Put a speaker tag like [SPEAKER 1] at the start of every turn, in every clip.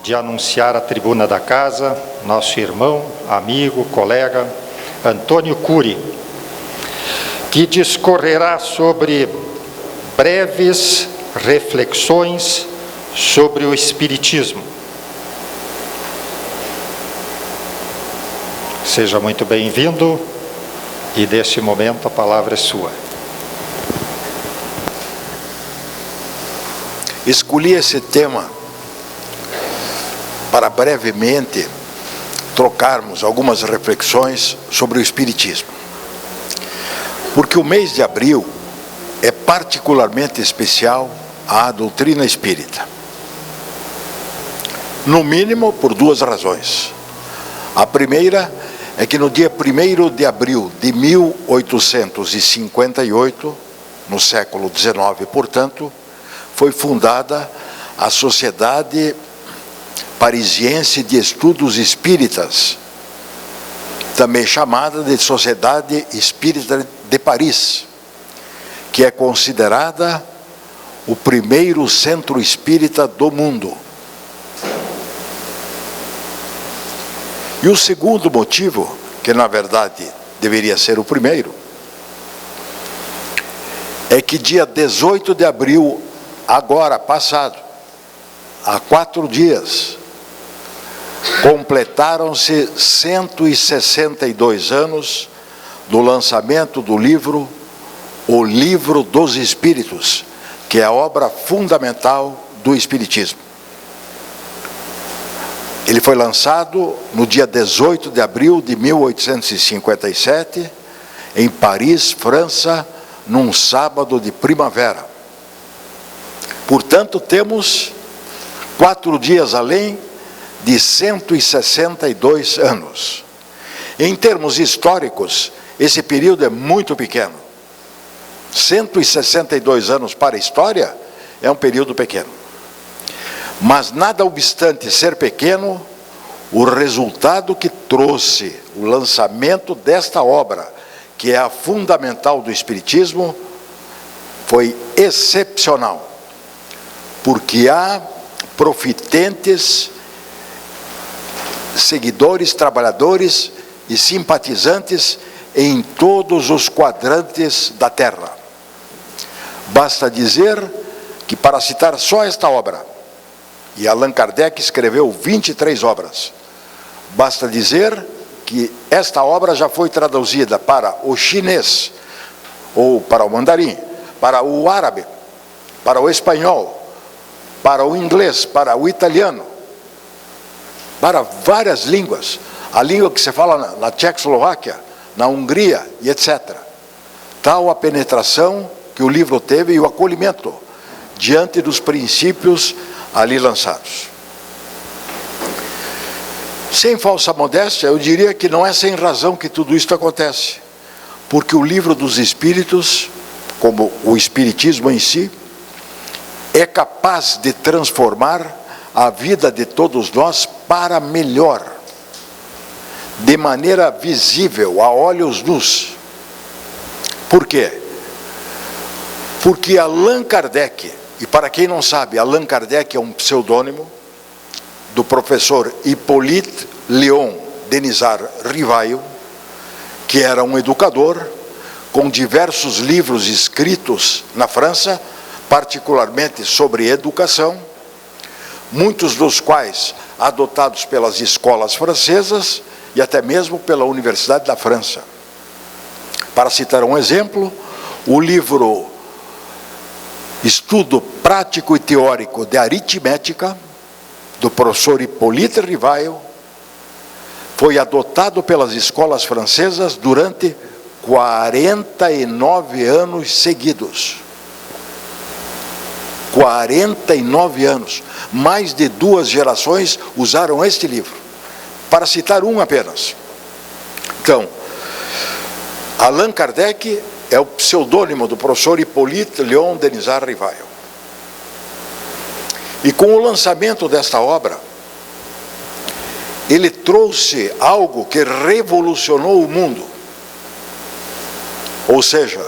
[SPEAKER 1] de anunciar à tribuna da casa nosso irmão, amigo, colega, Antônio Cury, que discorrerá sobre breves reflexões sobre o Espiritismo. Seja muito bem-vindo e, neste momento, a palavra é sua.
[SPEAKER 2] Escolhi esse tema para brevemente trocarmos algumas reflexões sobre o Espiritismo. Porque o mês de abril é particularmente especial à doutrina espírita. No mínimo por duas razões. A primeira é que no dia 1º de abril de 1858, no século XIX, portanto, foi fundada a Sociedade Parisiense de Estudos Espíritas, também chamada de Sociedade Espírita de Paris, que é considerada o primeiro centro espírita do mundo. E o segundo motivo, que na verdade deveria ser o primeiro, é que dia 18 de abril, agora passado, há 4 dias, completaram-se 162 anos do lançamento do livro O Livro dos Espíritos, que é a obra fundamental do Espiritismo. Ele foi lançado no dia 18 de abril de 1857, em Paris, França, num sábado de primavera. Portanto, temos 4 dias além de 162 anos. Em termos históricos, esse período é muito pequeno. 162 anos para a história é um período pequeno. Mas, nada obstante ser pequeno, o resultado que trouxe o lançamento desta obra, que é a fundamental do Espiritismo, foi excepcional. Porque há profitentes, seguidores, trabalhadores e simpatizantes em todos os quadrantes da Terra. Basta dizer que, para citar só esta obra, e Allan Kardec escreveu 23 obras, basta dizer que esta obra já foi traduzida para o chinês, ou para o mandarim, para o árabe, para o espanhol, para o inglês, para o italiano, para várias línguas, a língua que se fala na Tchecoslováquia, na Hungria e etc. Tal a penetração que o livro teve e o acolhimento diante dos princípios ali lançados. Sem falsa modéstia, eu diria que não é sem razão que tudo isto acontece, porque o Livro dos Espíritos, como o Espiritismo em si, é capaz de transformar a vida de todos nós para melhor, de maneira visível, a olhos nus. Por quê? Porque Allan Kardec, e para quem não sabe, Allan Kardec é um pseudônimo do professor Hippolyte Léon Denisard Rivail, que era um educador com diversos livros escritos na França, particularmente sobre educação, muitos dos quais adotados pelas escolas francesas e até mesmo pela Universidade da França. Para citar um exemplo, o livro Estudo Prático e Teórico de Aritmética, do professor Hippolyte Rivail, foi adotado pelas escolas francesas durante 49 anos seguidos. 49 anos. Mais de 2 gerações usaram este livro. Para citar um apenas. Então, Allan Kardec é o pseudônimo do professor Hippolyte Léon Denisard Rivail. E com o lançamento desta obra, ele trouxe algo que revolucionou o mundo. Ou seja,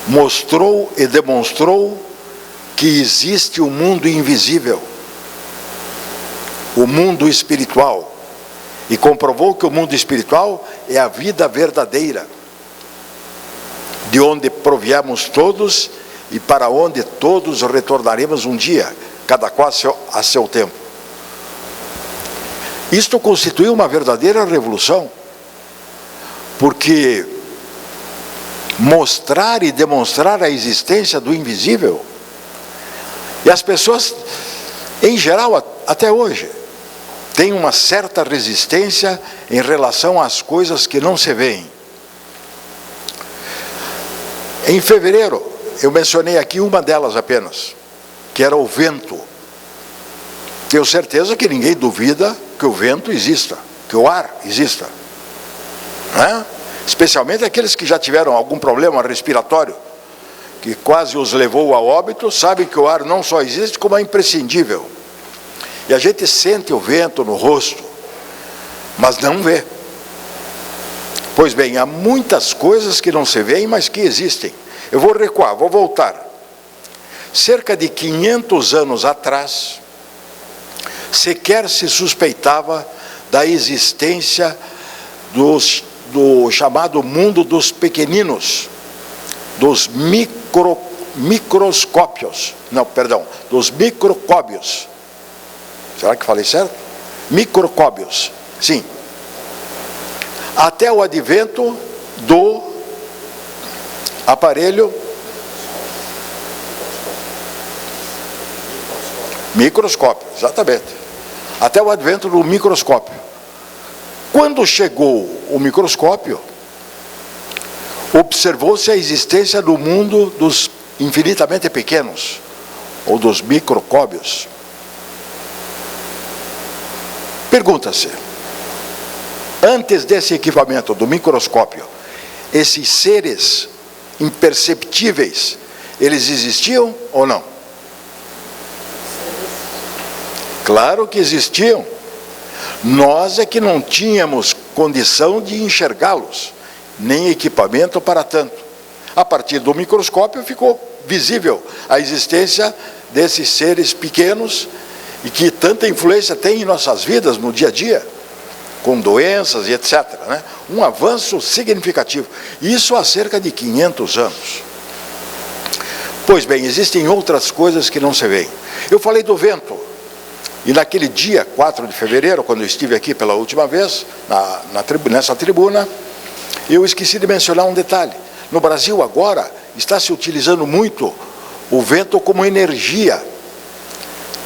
[SPEAKER 2] mostrou e demonstrou que existe um mundo invisível. o mundo espiritual e comprovou que o mundo espiritual é a vida verdadeira, de onde proviemos todos e para onde todos retornaremos um dia, cada qual a seu tempo. Isto constituiu uma verdadeira revolução, porque mostrar e demonstrar a existência do invisível, e as pessoas, em geral, até hoje, têm uma certa resistência em relação às coisas que não se veem. Em fevereiro, eu mencionei aqui uma delas apenas, que era o vento. Tenho certeza que ninguém duvida que o vento exista, que o ar exista, né? Especialmente aqueles que já tiveram algum problema respiratório, que quase os levou a óbito, sabem que o ar não só existe, como é imprescindível. E a gente sente o vento no rosto, mas não vê. Pois bem, há muitas coisas que não se veem, mas que existem. Eu vou recuar, vou voltar. Cerca de 500 anos atrás, sequer se suspeitava da existência do chamado mundo dos pequeninos, dos microscópios. Não, perdão, dos microscópios. Será que falei certo? Microscópios, sim. Até o advento do aparelho microscópio, exatamente. Até o advento do microscópio. Quando chegou o microscópio, observou-se a existência do mundo dos infinitamente pequenos, ou dos microscópios. Pergunta-se, antes desse equipamento do microscópio, esses seres imperceptíveis, eles existiam ou não? Claro que existiam. Nós é que não tínhamos condição de enxergá-los, nem equipamento para tanto. A partir do microscópio ficou visível a existência desses seres pequenos e que tanta influência tem em nossas vidas no dia a dia, com doenças e etc., né? Um avanço significativo. Isso há cerca de 500 anos. Pois bem, existem outras coisas que não se veem. Eu falei do vento. E naquele dia, 4 de fevereiro, quando eu estive aqui pela última vez, nessa tribuna, eu esqueci de mencionar um detalhe. No Brasil agora, está se utilizando muito o vento como energia.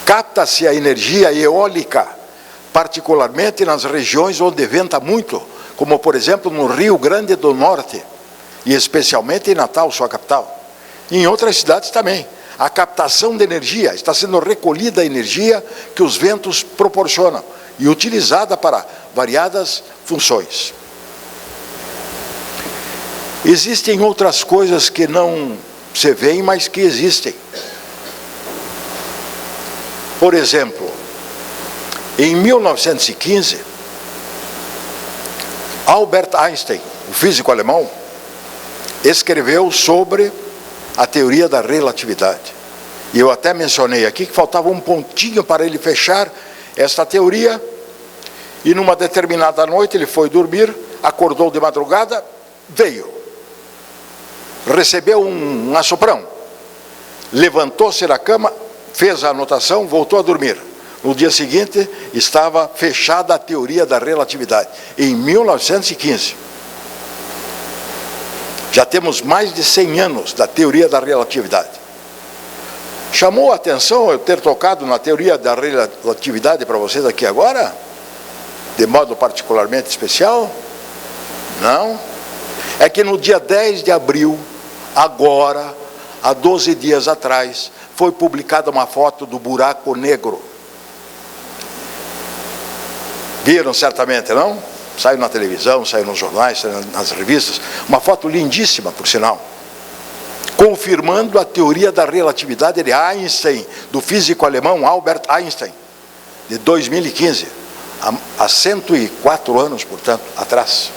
[SPEAKER 2] Capta-se a energia eólica, particularmente nas regiões onde venta muito, como por exemplo no Rio Grande do Norte, e especialmente em Natal, sua capital. E em outras cidades também. A captação de energia, está sendo recolhida a energia que os ventos proporcionam e utilizada para variadas funções. Existem outras coisas que não se veem, mas que existem. Por exemplo, em 1915, Albert Einstein, o físico alemão, escreveu sobre a teoria da relatividade. E eu até mencionei aqui que faltava um pontinho para ele fechar esta teoria, e numa determinada noite ele foi dormir, acordou de madrugada, veio, recebeu um assoprão, levantou-se da cama, fez a anotação, voltou a dormir. No dia seguinte estava fechada a teoria da relatividade, em 1915. Já temos mais de 100 anos da teoria da relatividade. Chamou a atenção eu ter tocado na teoria da relatividade para vocês aqui agora? De modo particularmente especial? Não. É que no dia 10 de abril, agora, há 12 dias atrás, foi publicada uma foto do buraco negro. Viram certamente, não? Saiu na televisão, saiu nos jornais, saiu nas revistas. Uma foto lindíssima, por sinal. Confirmando a teoria da relatividade de Einstein, do físico alemão Albert Einstein, de 2015. Há 104 anos, portanto, atrás.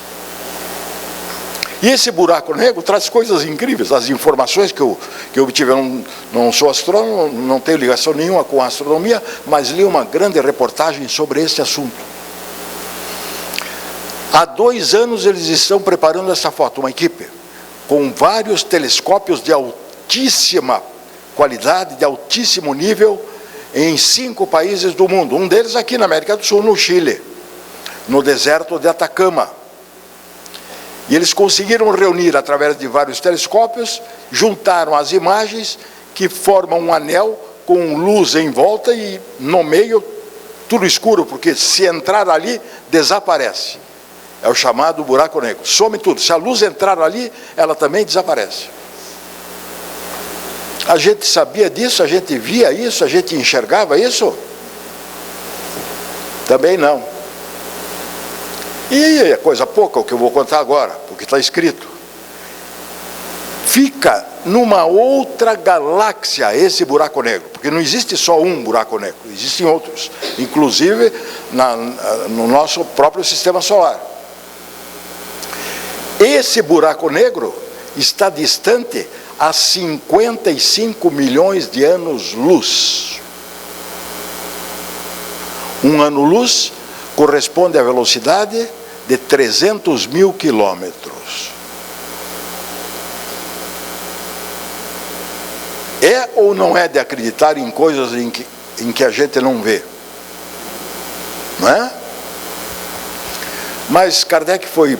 [SPEAKER 2] E esse buraco negro traz coisas incríveis. As informações que eu obtive, eu não sou astrônomo, não tenho ligação nenhuma com a astronomia, mas li uma grande reportagem sobre esse assunto. Há 2 anos eles estão preparando essa foto, uma equipe, com vários telescópios de altíssima qualidade, de altíssimo nível, em 5 países do mundo. Um deles aqui na América do Sul, no Chile, no deserto de Atacama. E eles conseguiram reunir, através de vários telescópios, juntaram as imagens que formam um anel com luz em volta e no meio tudo escuro, porque se entrar ali, desaparece. É o chamado buraco negro. Some tudo. Se a luz entrar ali, ela também desaparece. A gente sabia disso, a gente via isso, a gente enxergava isso? Também não. E é coisa pouca o que eu vou contar agora, porque está escrito. Fica numa outra galáxia esse buraco negro, porque não existe só um buraco negro, existem outros, inclusive no nosso próprio sistema solar. Esse buraco negro está distante a 55 milhões de anos-luz. Um ano-luz corresponde à velocidade de 300 mil quilômetros. É ou não é de acreditar em coisas em que a gente não vê? Não é? Mas Kardec foi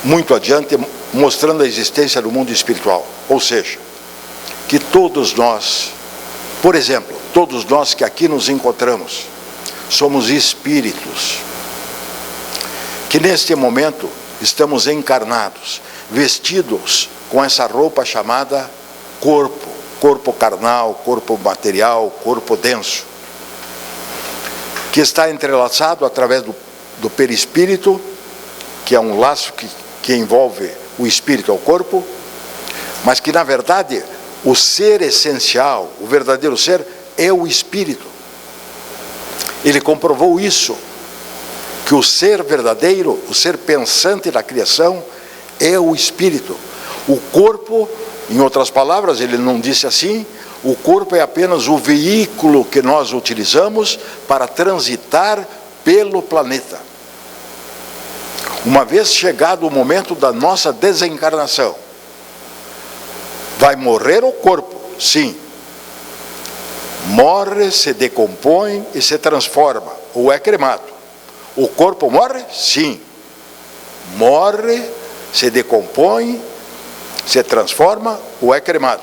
[SPEAKER 2] muito adiante, mostrando a existência do mundo espiritual. Ou seja, que todos nós, por exemplo, todos nós que aqui nos encontramos, somos espíritos, que neste momento estamos encarnados, vestidos com essa roupa chamada corpo, corpo carnal, corpo material, corpo denso, que está entrelaçado através do perispírito, que é um laço que envolve o espírito ao corpo, mas que na verdade o ser essencial, o verdadeiro ser, é o espírito. Ele comprovou isso, que o ser verdadeiro, o ser pensante da criação, é o espírito. O corpo, em outras palavras, ele não disse assim, o corpo é apenas o veículo que nós utilizamos para transitar pelo planeta. Uma vez chegado o momento da nossa desencarnação, vai morrer o corpo, sim. Morre, se decompõe e se transforma, ou é cremado. O corpo morre? Sim. Morre, se decompõe, se transforma ou é cremado.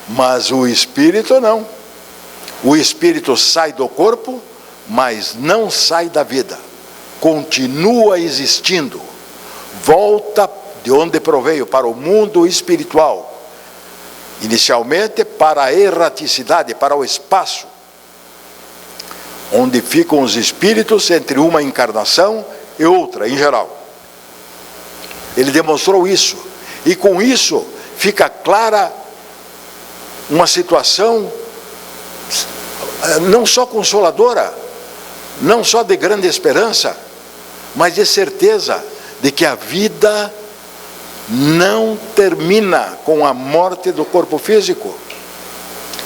[SPEAKER 2] Mas o espírito não. O espírito sai do corpo, mas não sai da vida. Continua existindo. Volta de onde proveio, para o mundo espiritual. Inicialmente para a erraticidade, para o espaço, onde ficam os espíritos entre uma encarnação e outra, em geral. Ele demonstrou isso, e com isso fica clara uma situação não só consoladora, não só de grande esperança, mas de certeza de que a vida não termina com a morte do corpo físico.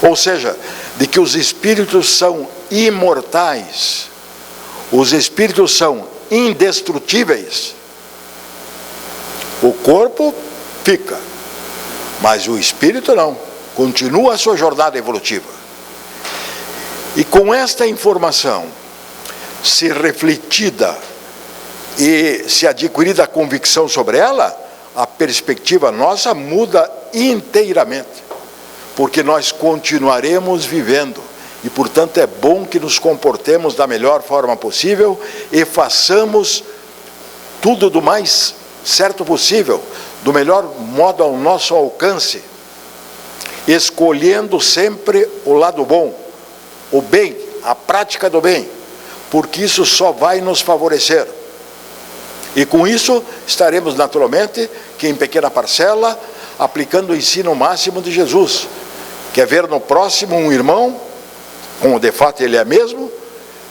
[SPEAKER 2] Ou seja, de que os espíritos são imortais, os espíritos são indestrutíveis. O corpo fica, mas o espírito não, continua a sua jornada evolutiva. E com esta informação, se refletida e se adquirida a convicção sobre ela, a perspectiva nossa muda inteiramente, porque nós continuaremos vivendo, e portanto é bom que nos comportemos da melhor forma possível e façamos tudo do mais certo possível, do melhor modo ao nosso alcance, escolhendo sempre o lado bom, o bem, a prática do bem, porque isso só vai nos favorecer. E com isso estaremos naturalmente, que em pequena parcela, aplicando o ensino máximo de Jesus, que é ver no próximo um irmão, como de fato ele é mesmo,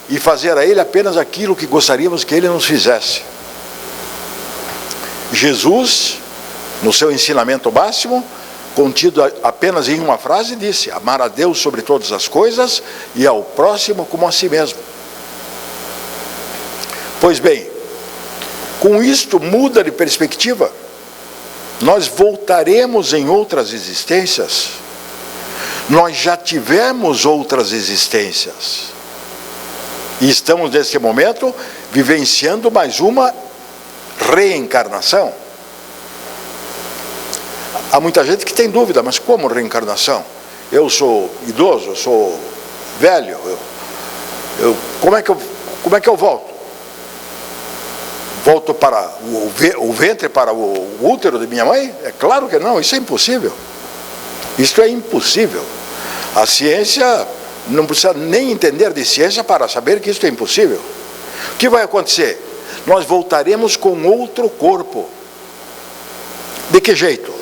[SPEAKER 2] e fazer a ele apenas aquilo que gostaríamos que ele nos fizesse. Jesus no seu ensinamento máximo, contido apenas em uma frase, disse: amar a Deus sobre todas as coisas e ao próximo como a si mesmo. Pois bem, com isto muda de perspectiva. Nós voltaremos em outras existências. Nós já tivemos outras existências. E estamos, neste momento, vivenciando mais uma reencarnação. Há muita gente que tem dúvida, mas como reencarnação? Eu sou idoso, eu sou velho, como é que eu volto? Volto para o ventre, para o útero de minha mãe? É claro que não, isso é impossível. Isso é impossível. A ciência não precisa nem entender de ciência para saber que isso é impossível. O que vai acontecer? Nós voltaremos com outro corpo. De que jeito?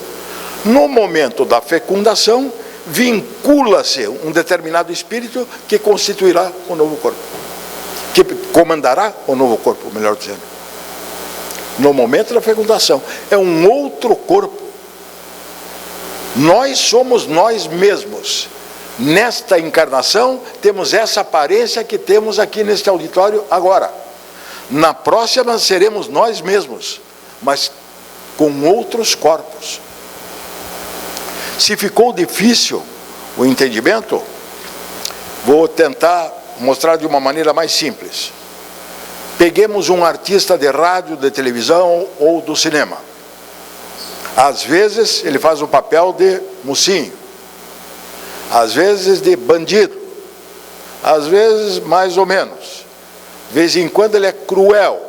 [SPEAKER 2] No momento da fecundação, vincula-se um determinado espírito que constituirá o novo corpo. Que comandará o novo corpo, melhor dizendo. No momento da fecundação. É um outro corpo. Nós somos nós mesmos. Nesta encarnação, temos essa aparência que temos aqui neste auditório agora. Na próxima, seremos nós mesmos, mas com outros corpos. Se ficou difícil o entendimento, vou tentar mostrar de uma maneira mais simples. Peguemos um artista de rádio, de televisão ou do cinema. Às vezes ele faz o papel de mocinho, às vezes de bandido, às vezes mais ou menos. De vez em quando ele é cruel,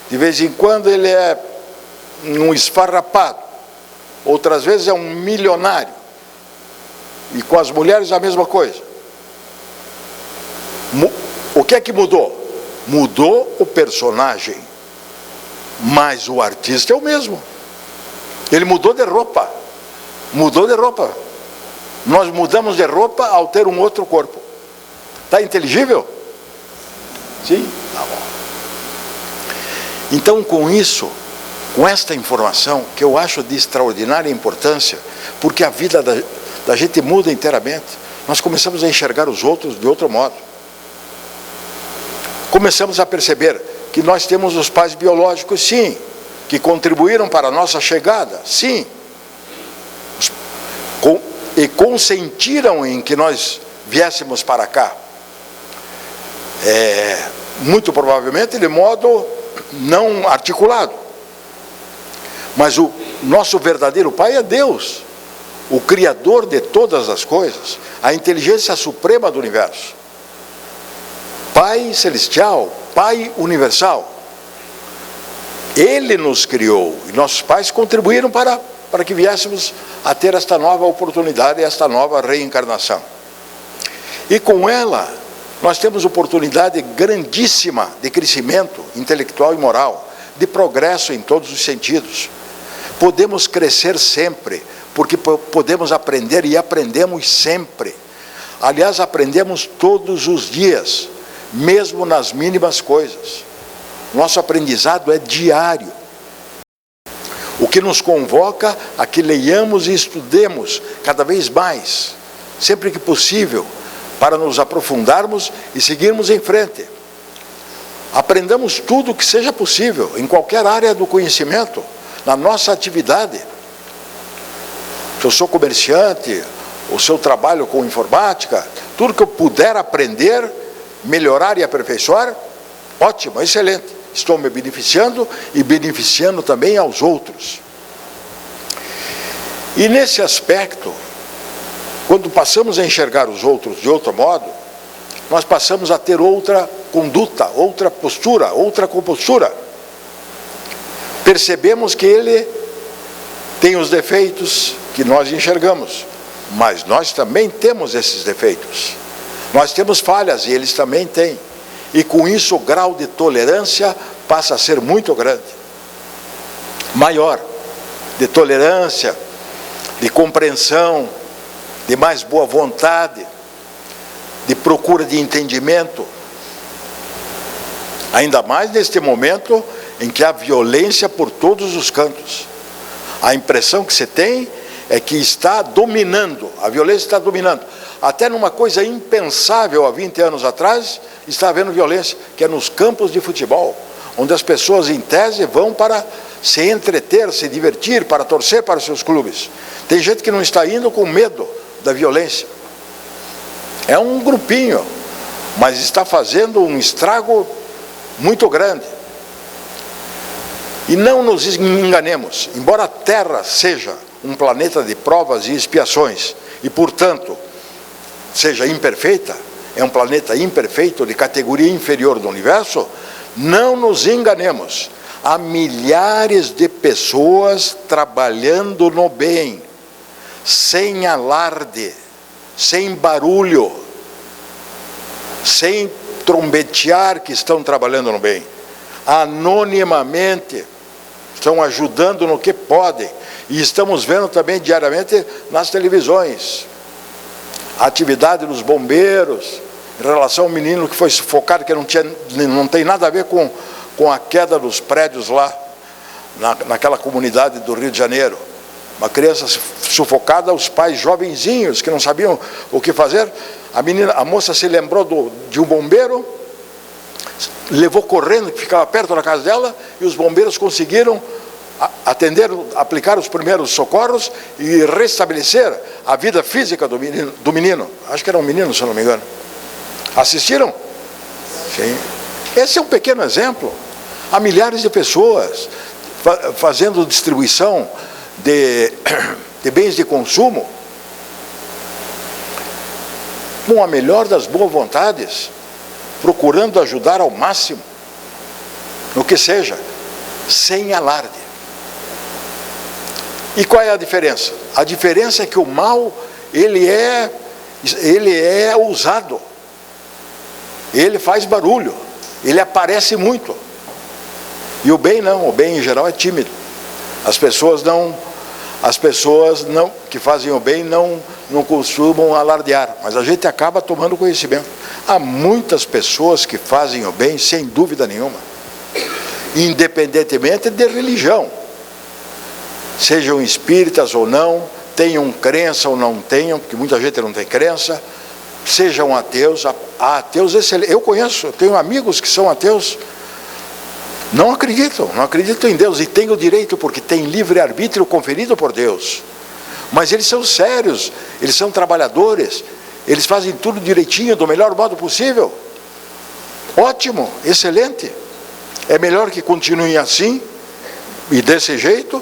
[SPEAKER 2] de vez em quando ele é um esfarrapado, outras vezes é um milionário. E com as mulheres a mesma coisa. O que é que mudou? Mudou o personagem, mas o artista é o mesmo. Ele mudou de roupa. Mudou de roupa. Nós mudamos de roupa ao ter um outro corpo. Está inteligível? Sim? Tá bom. Então, com isso, com esta informação, que eu acho de extraordinária importância, porque a vida da gente muda inteiramente, nós começamos a enxergar os outros de outro modo. Começamos a perceber que nós temos os pais biológicos, sim, que contribuíram para a nossa chegada, sim, e consentiram em que nós viéssemos para cá. Muito provavelmente de modo não articulado. Mas o nosso verdadeiro Pai é Deus, o Criador de todas as coisas, a inteligência suprema do universo. Pai celestial, Pai universal. Ele nos criou e nossos pais contribuíram para que viéssemos a ter esta nova oportunidade, esta nova reencarnação. E com ela, nós temos oportunidade grandíssima de crescimento intelectual e moral, de progresso em todos os sentidos. Podemos crescer sempre, porque podemos aprender e aprendemos sempre. Aliás, aprendemos todos os dias, mesmo nas mínimas coisas. Nosso aprendizado é diário. O que nos convoca a que leiamos e estudemos cada vez mais, sempre que possível, para nos aprofundarmos e seguirmos em frente. Aprendamos tudo o que seja possível, em qualquer área do conhecimento, na nossa atividade. Se eu sou comerciante, ou se eu trabalho com informática, tudo que eu puder aprender, melhorar e aperfeiçoar, ótimo, excelente. Estou me beneficiando e beneficiando também aos outros. E nesse aspecto, quando passamos a enxergar os outros de outro modo, nós passamos a ter outra conduta, outra postura, outra compostura. Percebemos que ele tem os defeitos que nós enxergamos, mas nós também temos esses defeitos. Nós temos falhas e eles também têm. E com isso o grau de tolerância passa a ser muito grande. Maior, de tolerância, de compreensão, de mais boa vontade, de procura de entendimento. Ainda mais neste momento em que há violência por todos os cantos. A impressão que você tem é que está dominando, a violência está dominando. Até numa coisa impensável há 20 anos atrás, está havendo violência, que é nos campos de futebol, onde as pessoas, em tese, vão para se entreter, se divertir, para torcer para os seus clubes. Tem gente que não está indo com medo da violência. É um grupinho, mas está fazendo um estrago muito grande. E não nos enganemos, embora a Terra seja um planeta de provas e expiações, e portanto seja imperfeita, é um planeta imperfeito, de categoria inferior do universo, não nos enganemos. Há milhares de pessoas trabalhando no bem, sem alarde, sem barulho, sem trombetear que estão trabalhando no bem, anonimamente, estão ajudando no que podem, e estamos vendo também diariamente nas televisões, a atividade dos bombeiros, em relação ao menino que foi sufocado, que não tem nada a ver com a queda dos prédios lá, naquela comunidade do Rio de Janeiro. Uma criança sufocada, os pais jovenzinhos que não sabiam o que fazer, a moça se lembrou de um bombeiro, levou correndo, que ficava perto da casa dela, e os bombeiros conseguiram atender, aplicar os primeiros socorros e restabelecer a vida física do menino. Acho que era um menino, se eu não me engano. Assistiram? Sim. Esse é um pequeno exemplo. Há milhares de pessoas fazendo distribuição de bens de consumo com a melhor das boas vontades, procurando ajudar ao máximo, no que seja, sem alarde. E qual é a diferença? A diferença é que o mal, ele é ousado, ele faz barulho, ele aparece muito. E o bem não, o bem em geral é tímido. As pessoas que fazem o bem não costumam alardear, mas a gente acaba tomando conhecimento. Há muitas pessoas que fazem o bem sem dúvida nenhuma, independentemente de religião, sejam espíritas ou não, tenham crença ou não tenham, porque muita gente não tem crença, sejam ateus. Há ateus excelentes. Eu conheço, tenho amigos que são ateus, não acreditam em Deus, e têm o direito, porque têm livre-arbítrio conferido por Deus. Mas eles são sérios, eles são trabalhadores, eles fazem tudo direitinho, do melhor modo possível. Ótimo, excelente. É melhor que continuem assim, e desse jeito,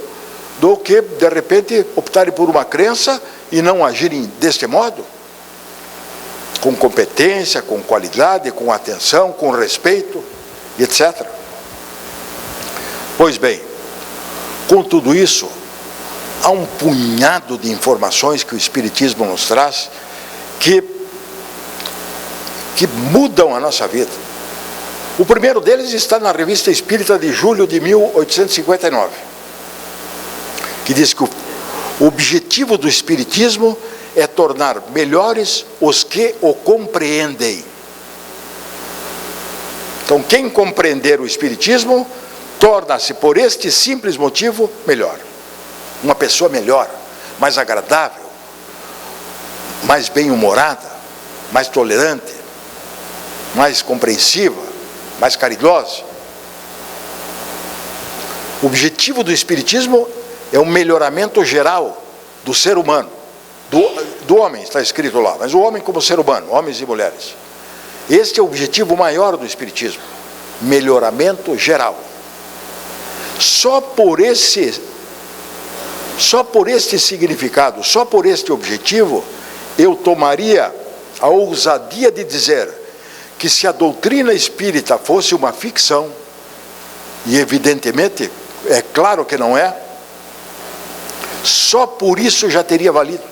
[SPEAKER 2] do que, de repente, optarem por uma crença e não agirem deste modo. Com competência, com qualidade, com atenção, com respeito, etc. Pois bem, com tudo isso, há um punhado de informações que o Espiritismo nos traz que mudam a nossa vida. O primeiro deles está na Revista Espírita de julho de 1859, que diz que o objetivo do Espiritismo é tornar melhores os que o compreendem. Então, quem compreender o Espiritismo torna-se, por este simples motivo, melhor. Uma pessoa melhor, mais agradável, mais bem-humorada, mais tolerante, mais compreensiva, mais caridosa. O objetivo do Espiritismo é o melhoramento geral do ser humano, do homem, está escrito lá, mas o homem como ser humano, homens e mulheres. Este é o objetivo maior do Espiritismo, melhoramento geral. Só por este significado, só por este objetivo, eu tomaria a ousadia de dizer que, se a doutrina espírita fosse uma ficção, e evidentemente, é claro que não é, só por isso já teria valido.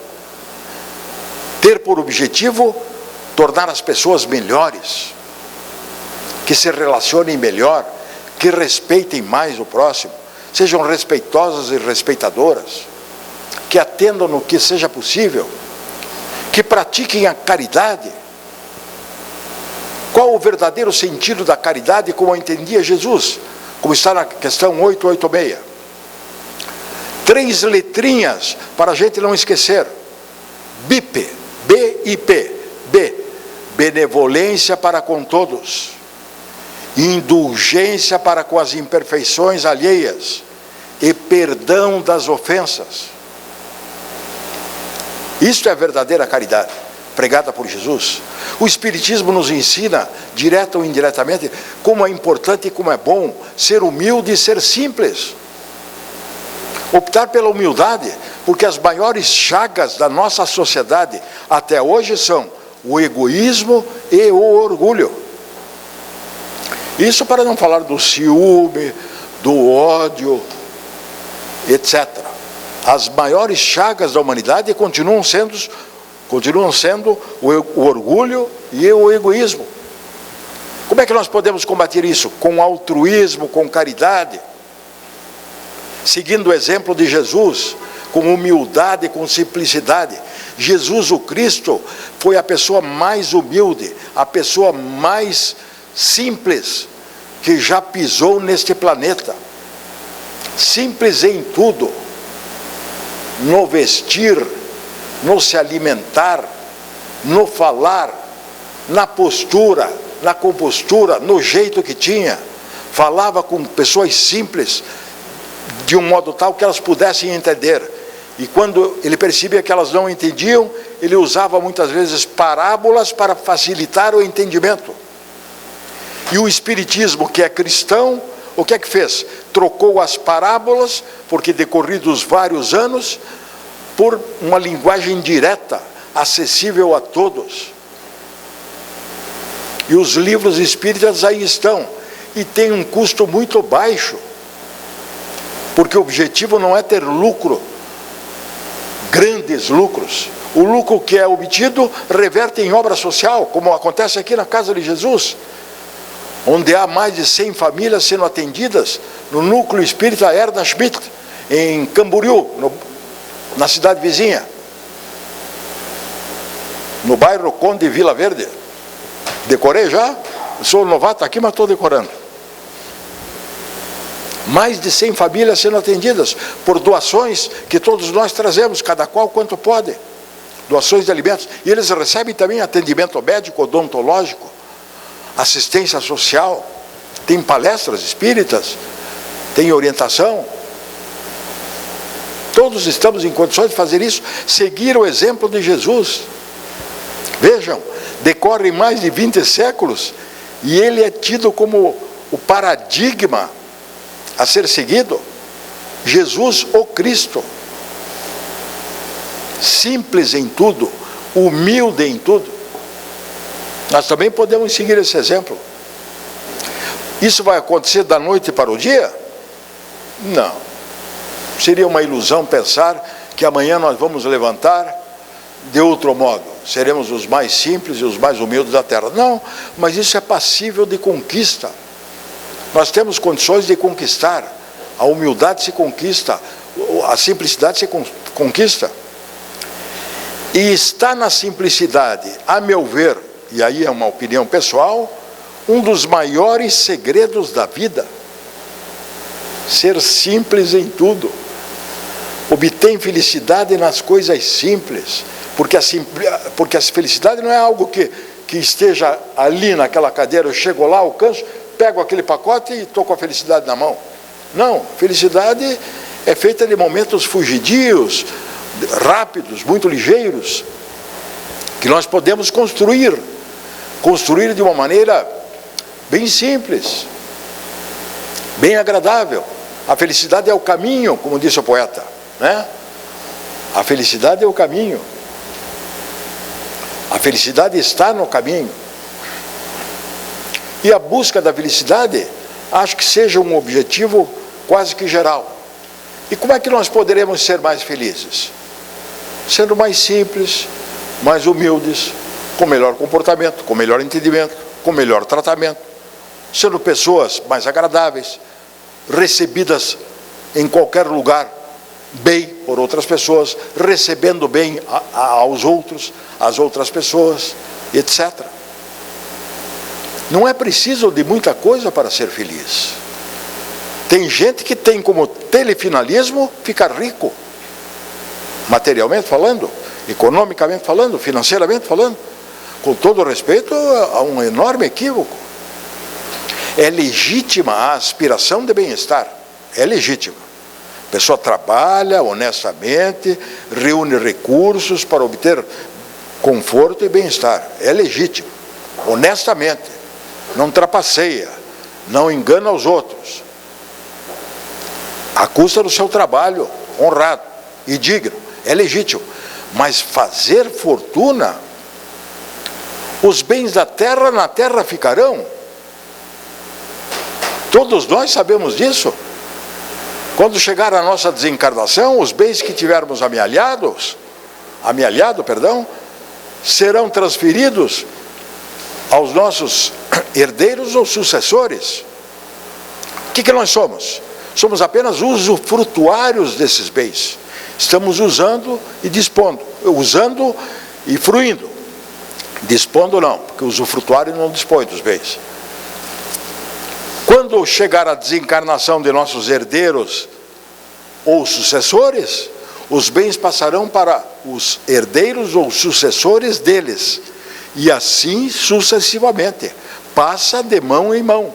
[SPEAKER 2] Ter por objetivo tornar as pessoas melhores, que se relacionem melhor, que respeitem mais o próximo, sejam respeitosas e respeitadoras, que atendam no que seja possível, que pratiquem a caridade. Qual o verdadeiro sentido da caridade como entendia Jesus? Como está na questão 886. 3 letrinhas para a gente não esquecer. BIP, B-I-P, B, benevolência para com todos, indulgência para com as imperfeições alheias e perdão das ofensas. Isto é a verdadeira caridade, pregada por Jesus. O Espiritismo nos ensina, direta ou indiretamente, como é importante e como é bom ser humilde e ser simples. Optar pela humildade, porque as maiores chagas da nossa sociedade até hoje são o egoísmo e o orgulho. Isso para não falar do ciúme, do ódio, etc. As maiores chagas da humanidade continuam sendo o orgulho e o egoísmo. Como é que nós podemos combater isso? Com altruísmo, com caridade, seguindo o exemplo de Jesus, com humildade, com simplicidade. Jesus, o Cristo, foi a pessoa mais humilde, a pessoa mais simples que já pisou neste planeta. Simples em tudo, no vestir, no se alimentar, no falar, na postura, na compostura, no jeito que tinha. Falava com pessoas simples, de um modo tal que elas pudessem entender. E quando ele percebia que elas não entendiam, ele usava muitas vezes parábolas para facilitar o entendimento. E o Espiritismo, que é cristão, o que é que fez? Trocou as parábolas, porque decorridos vários anos, por uma linguagem direta, acessível a todos. E os livros espíritas aí estão, e tem um custo muito baixo, porque o objetivo não é ter lucro, grandes lucros. O lucro que é obtido reverte em obra social, como acontece aqui na Casa de Jesus, onde há mais de 100 famílias sendo atendidas no núcleo espírita Erna Schmidt, em Camboriú, na cidade vizinha, no bairro Conde Vila Verde. Decorei já? Sou novato aqui, mas estou decorando. Mais de 100 famílias sendo atendidas por doações que todos nós trazemos, cada qual quanto pode. Doações de alimentos. E eles recebem também atendimento médico, odontológico, assistência social, tem palestras espíritas, tem orientação. Todos estamos em condições de fazer isso, seguir o exemplo de Jesus. Vejam, decorrem mais de 20 séculos e ele é tido como o paradigma a ser seguido. Jesus, o Cristo, simples em tudo, humilde em tudo. Nós também podemos seguir esse exemplo. Isso vai acontecer da noite para o dia? Não. Seria uma ilusão pensar que amanhã nós vamos levantar de outro modo. Seremos os mais simples e os mais humildes da terra. Não, mas isso é passível de conquista. Nós temos condições de conquistar. A humildade se conquista, a simplicidade se conquista. E está na simplicidade, a meu ver, e aí é uma opinião pessoal, um dos maiores segredos da vida. Ser simples em tudo. Obtém felicidade nas coisas simples, porque a felicidade não é algo que esteja ali naquela cadeira, eu chego lá, alcanço, pego aquele pacote e estou com a felicidade na mão. Não, felicidade é feita de momentos fugidios, rápidos, muito ligeiros, que nós podemos construir de uma maneira bem simples, bem agradável. A felicidade é o caminho, como disse o poeta, né? A felicidade é o caminho. A felicidade está no caminho. E a busca da felicidade, acho que seja um objetivo quase que geral. E como é que nós poderemos ser mais felizes? Sendo mais simples, mais humildes, com melhor comportamento, com melhor entendimento, com melhor tratamento, sendo pessoas mais agradáveis, recebidas em qualquer lugar bem por outras pessoas, recebendo bem aos outros, às outras pessoas, etc. Não é preciso de muita coisa para ser feliz. Tem gente que tem como telefinalismo ficar rico, materialmente falando, economicamente falando, financeiramente falando. Com todo respeito, a um enorme equívoco. É legítima a aspiração de bem-estar, é legítima. A pessoa trabalha honestamente, reúne recursos para obter conforto e bem-estar, é legítimo, honestamente, não trapaceia, não engana os outros, à custa do seu trabalho honrado e digno, é legítimo. Mas fazer fortuna, os bens da terra na terra ficarão. Todos nós sabemos disso. Quando chegar a nossa desencarnação, os bens que tivermos amealhado, serão transferidos aos nossos herdeiros ou sucessores. O que nós somos? Somos apenas usufrutuários desses bens. Estamos usando e dispondo, usando e fruindo. Dispondo não, porque o usufrutuário não dispõe dos bens. Quando chegar a desencarnação de nossos herdeiros ou sucessores, os bens passarão para os herdeiros ou sucessores deles, e assim sucessivamente, passa de mão em mão.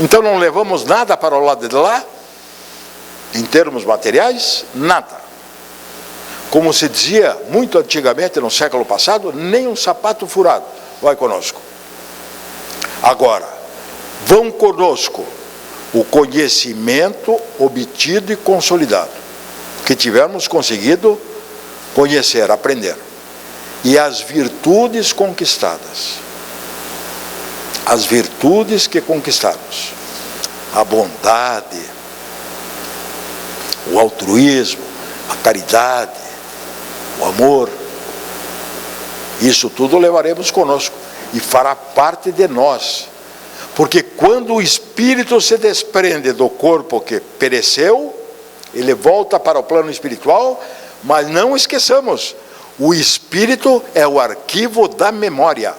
[SPEAKER 2] Então não levamos nada para o lado de lá, em termos materiais, nada. Como se dizia muito antigamente no século passado, nem um sapato furado vai conosco. Agora, vão conosco o conhecimento obtido e consolidado, que tivermos conseguido conhecer, aprender, e as virtudes conquistadas, as virtudes que conquistamos, a bondade, o altruísmo, a caridade, o amor, isso tudo levaremos conosco e fará parte de nós. Porque quando o espírito se desprende do corpo que pereceu, ele volta para o plano espiritual, mas não esqueçamos, o espírito é o arquivo da memória.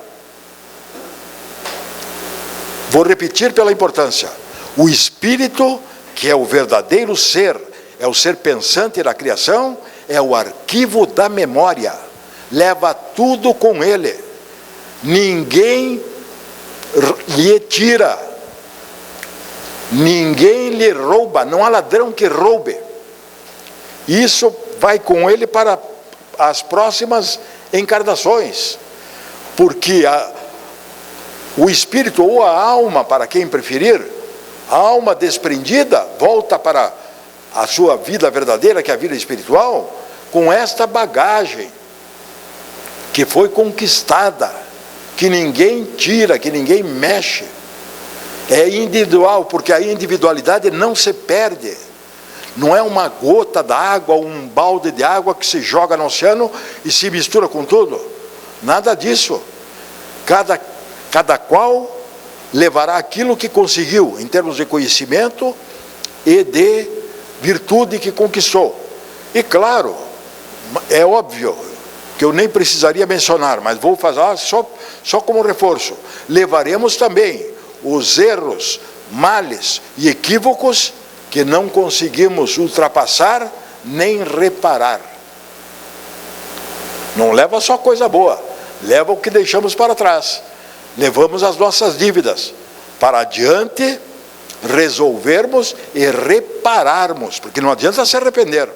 [SPEAKER 2] Vou repetir pela importância. O espírito, que é o verdadeiro ser, é o ser pensante da criação, é o arquivo da memória. Leva tudo com ele. Ninguém lhe tira, ninguém lhe rouba, não há ladrão que roube. Isso vai com ele para as próximas encarnações, porque o espírito ou a alma, para quem preferir, a alma desprendida volta para a sua vida verdadeira, que é a vida espiritual, com esta bagagem que foi conquistada, que ninguém tira, que ninguém mexe. É individual, porque a individualidade não se perde. Não é uma gota d'água, um balde de água que se joga no oceano e se mistura com tudo. Nada disso. Cada qual levará aquilo que conseguiu, em termos de conhecimento e de virtude que conquistou. E claro, é óbvio que eu nem precisaria mencionar, mas vou fazer só como reforço. Levaremos também os erros, males e equívocos que não conseguimos ultrapassar nem reparar. Não leva só coisa boa, leva o que deixamos para trás. Levamos as nossas dívidas para adiante, resolvermos e repararmos, porque não adianta se arrepender.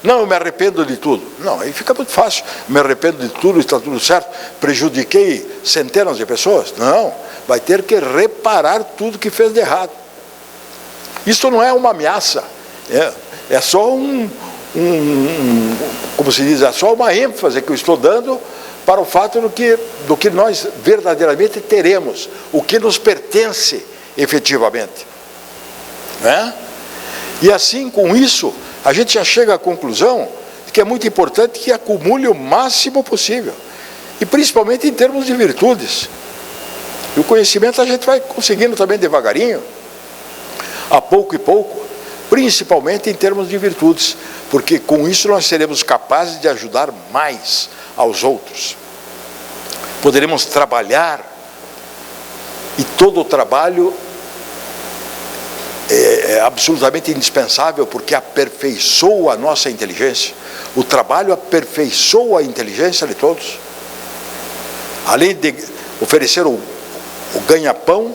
[SPEAKER 2] Não, eu me arrependo de tudo. Não, aí fica muito fácil. Me arrependo de tudo, está tudo certo. Prejudiquei centenas de pessoas. Não, vai ter que reparar tudo que fez de errado. Isso não é uma ameaça. É só como se diz, é só uma ênfase que eu estou dando para o fato do que nós verdadeiramente teremos, o que nos pertence efetivamente. Né? E assim, com isso, a gente já chega à conclusão de que é muito importante que acumule o máximo possível, e principalmente em termos de virtudes. E o conhecimento a gente vai conseguindo também devagarinho, a pouco e pouco, principalmente em termos de virtudes, porque com isso nós seremos capazes de ajudar mais aos outros. Poderemos trabalhar, e todo o trabalho é absolutamente indispensável, porque aperfeiçoa a nossa inteligência. O trabalho aperfeiçoa a inteligência de todos. Além de oferecer o ganha-pão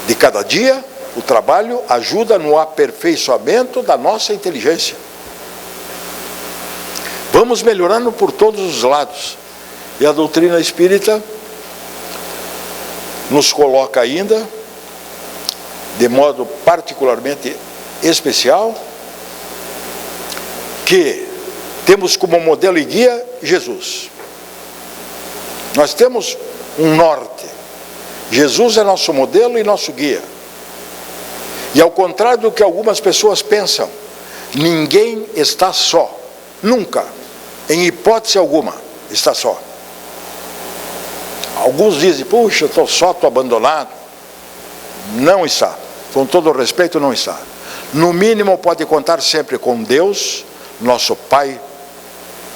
[SPEAKER 2] de cada dia, o trabalho ajuda no aperfeiçoamento da nossa inteligência. Vamos melhorando por todos os lados. E a doutrina espírita nos coloca ainda, de modo particularmente especial, que temos como modelo e guia Jesus. Nós temos um norte. Jesus é nosso modelo e nosso guia. E ao contrário do que algumas pessoas pensam, ninguém está só. Nunca, em hipótese alguma, está só. Alguns dizem, puxa, estou só, estou abandonado. Não está. Com todo o respeito, não está. No mínimo, pode contar sempre com Deus, nosso Pai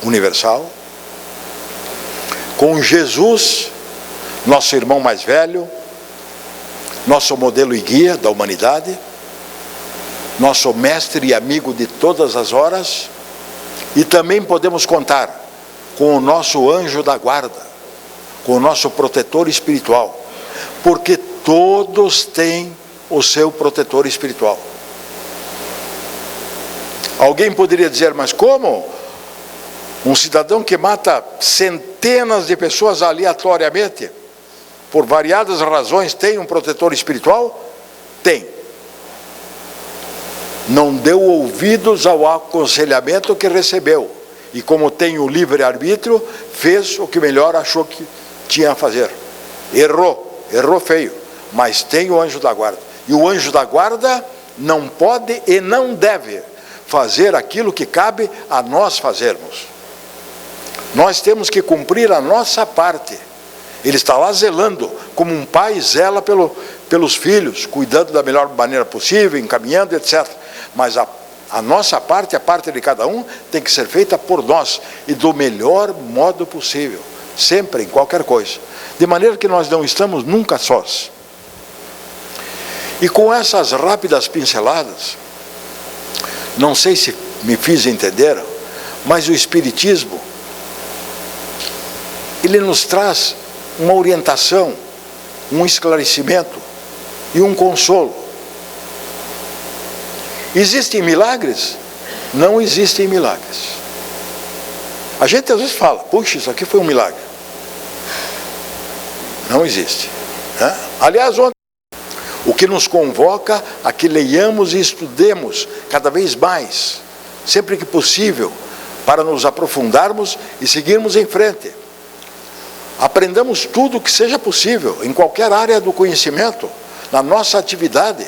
[SPEAKER 2] universal, com Jesus, nosso irmão mais velho, nosso modelo e guia da humanidade, nosso mestre e amigo de todas as horas, e também podemos contar com o nosso anjo da guarda, com o nosso protetor espiritual, porque todos têm o seu protetor espiritual. Alguém poderia dizer, mas como? Um cidadão que mata centenas de pessoas aleatoriamente, por variadas razões, tem um protetor espiritual? Tem. Não deu ouvidos ao aconselhamento que recebeu. E como tem o livre-arbítrio, fez o que melhor achou que tinha a fazer. Errou feio, mas tem o anjo da guarda. E o anjo da guarda não pode e não deve fazer aquilo que cabe a nós fazermos. Nós temos que cumprir a nossa parte. Ele está lá zelando, como um pai zela pelos filhos, cuidando da melhor maneira possível, encaminhando, etc. Mas a nossa parte, a parte de cada um, tem que ser feita por nós, e do melhor modo possível, sempre, em qualquer coisa. De maneira que nós não estamos nunca sós. E com essas rápidas pinceladas, não sei se me fiz entender, mas o Espiritismo, ele nos traz uma orientação, um esclarecimento e um consolo. Existem milagres? Não existem milagres. A gente às vezes fala, puxa, isso aqui foi um milagre. Não existe. Né? Aliás, ontem, o que nos convoca a que leiamos e estudemos cada vez mais, sempre que possível, para nos aprofundarmos e seguirmos em frente. Aprendamos tudo o que seja possível, em qualquer área do conhecimento, na nossa atividade.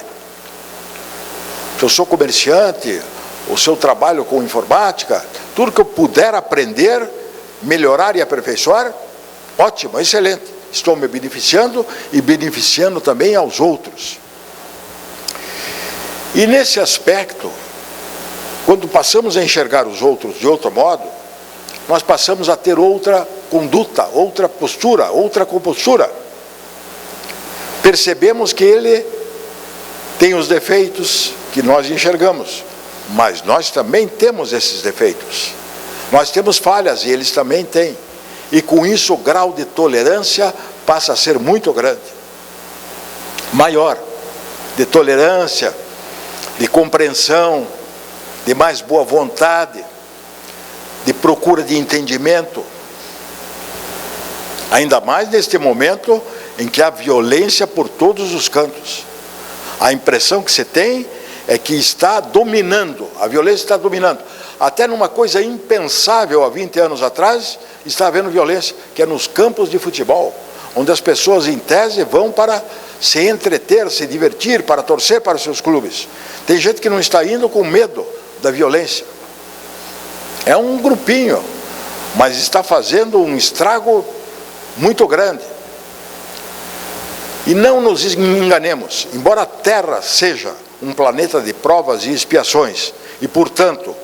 [SPEAKER 2] Se eu sou comerciante, o seu trabalho com informática, tudo que eu puder aprender, melhorar e aperfeiçoar, ótimo, excelente. Estou me beneficiando e beneficiando também aos outros. E nesse aspecto, quando passamos a enxergar os outros de outro modo, nós passamos a ter outra conduta, outra postura, outra compostura. Percebemos que ele tem os defeitos que nós enxergamos, mas nós também temos esses defeitos. Nós temos falhas e eles também têm. E com isso o grau de tolerância passa a ser muito grande. Maior, de tolerância, de compreensão, de mais boa vontade, de procura de entendimento. Ainda mais neste momento em que há violência por todos os cantos. A impressão que se tem é que está dominando, a violência está dominando. Até numa coisa impensável há 20 anos atrás, está havendo violência, que é nos campos de futebol, onde as pessoas em tese vão para se entreter, se divertir, para torcer para os seus clubes. Tem gente que não está indo com medo da violência. É um grupinho, mas está fazendo um estrago muito grande. E não nos enganemos, embora a Terra seja um planeta de provas e expiações, e portanto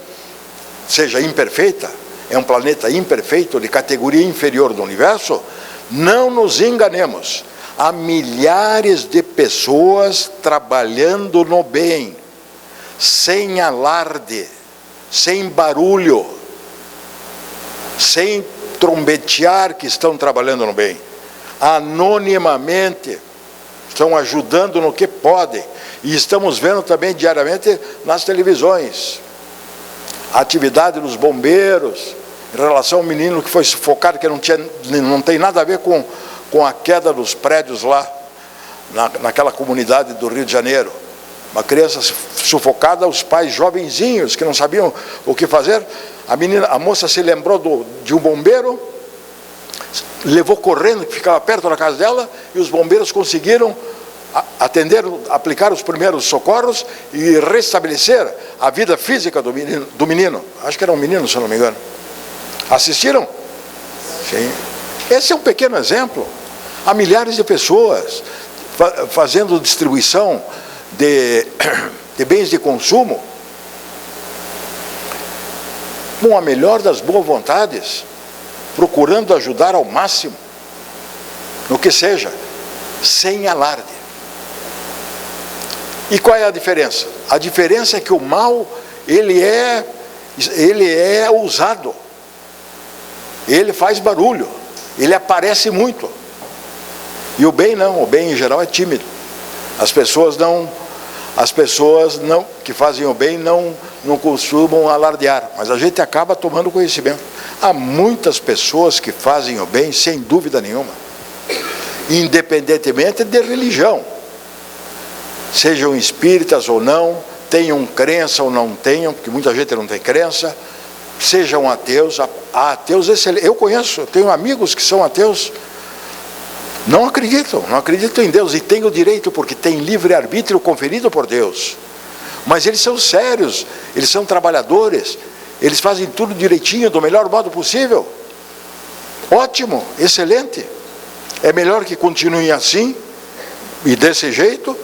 [SPEAKER 2] seja imperfeita, é um planeta imperfeito de categoria inferior do universo, não nos enganemos. há milhares de pessoas trabalhando no bem, sem alarde, sem barulho, sem trombetear que estão trabalhando no bem, anonimamente, estão ajudando no que podem, e estamos vendo também diariamente nas televisões, a atividade dos bombeiros, em relação ao menino que foi sufocado, que não tem nada a ver com a queda dos prédios lá, naquela comunidade do Rio de Janeiro. Uma criança sufocada, os pais jovenzinhos que não sabiam o que fazer. A moça se lembrou de um bombeiro, levou correndo, que ficava perto da casa dela, e os bombeiros conseguiram atender, aplicar os primeiros socorros e restabelecer a vida física do menino. Acho que era um menino, se eu não me engano. Assistiram? Sim. Esse é um pequeno exemplo. Há milhares de pessoas fazendo distribuição de bens de consumo com a melhor das boas vontades, procurando ajudar ao máximo, no que seja, sem alarde. E qual é a diferença? A diferença é que o mal, ele é ousado, ele faz barulho, ele aparece muito. E o bem não, o bem em geral é tímido. As pessoas que fazem o bem não costumam alardear, mas a gente acaba tomando conhecimento. Há muitas pessoas que fazem o bem sem dúvida nenhuma, independentemente de religião, sejam espíritas ou não, tenham crença ou não tenham, porque muita gente não tem crença, sejam ateus. Há ateus excelentes. Eu tenho amigos que são ateus, não acreditam em Deus, e têm o direito, porque têm livre-arbítrio conferido por Deus. Mas eles são sérios, eles são trabalhadores, eles fazem tudo direitinho, do melhor modo possível. Ótimo, excelente. É melhor que continuem assim, e desse jeito,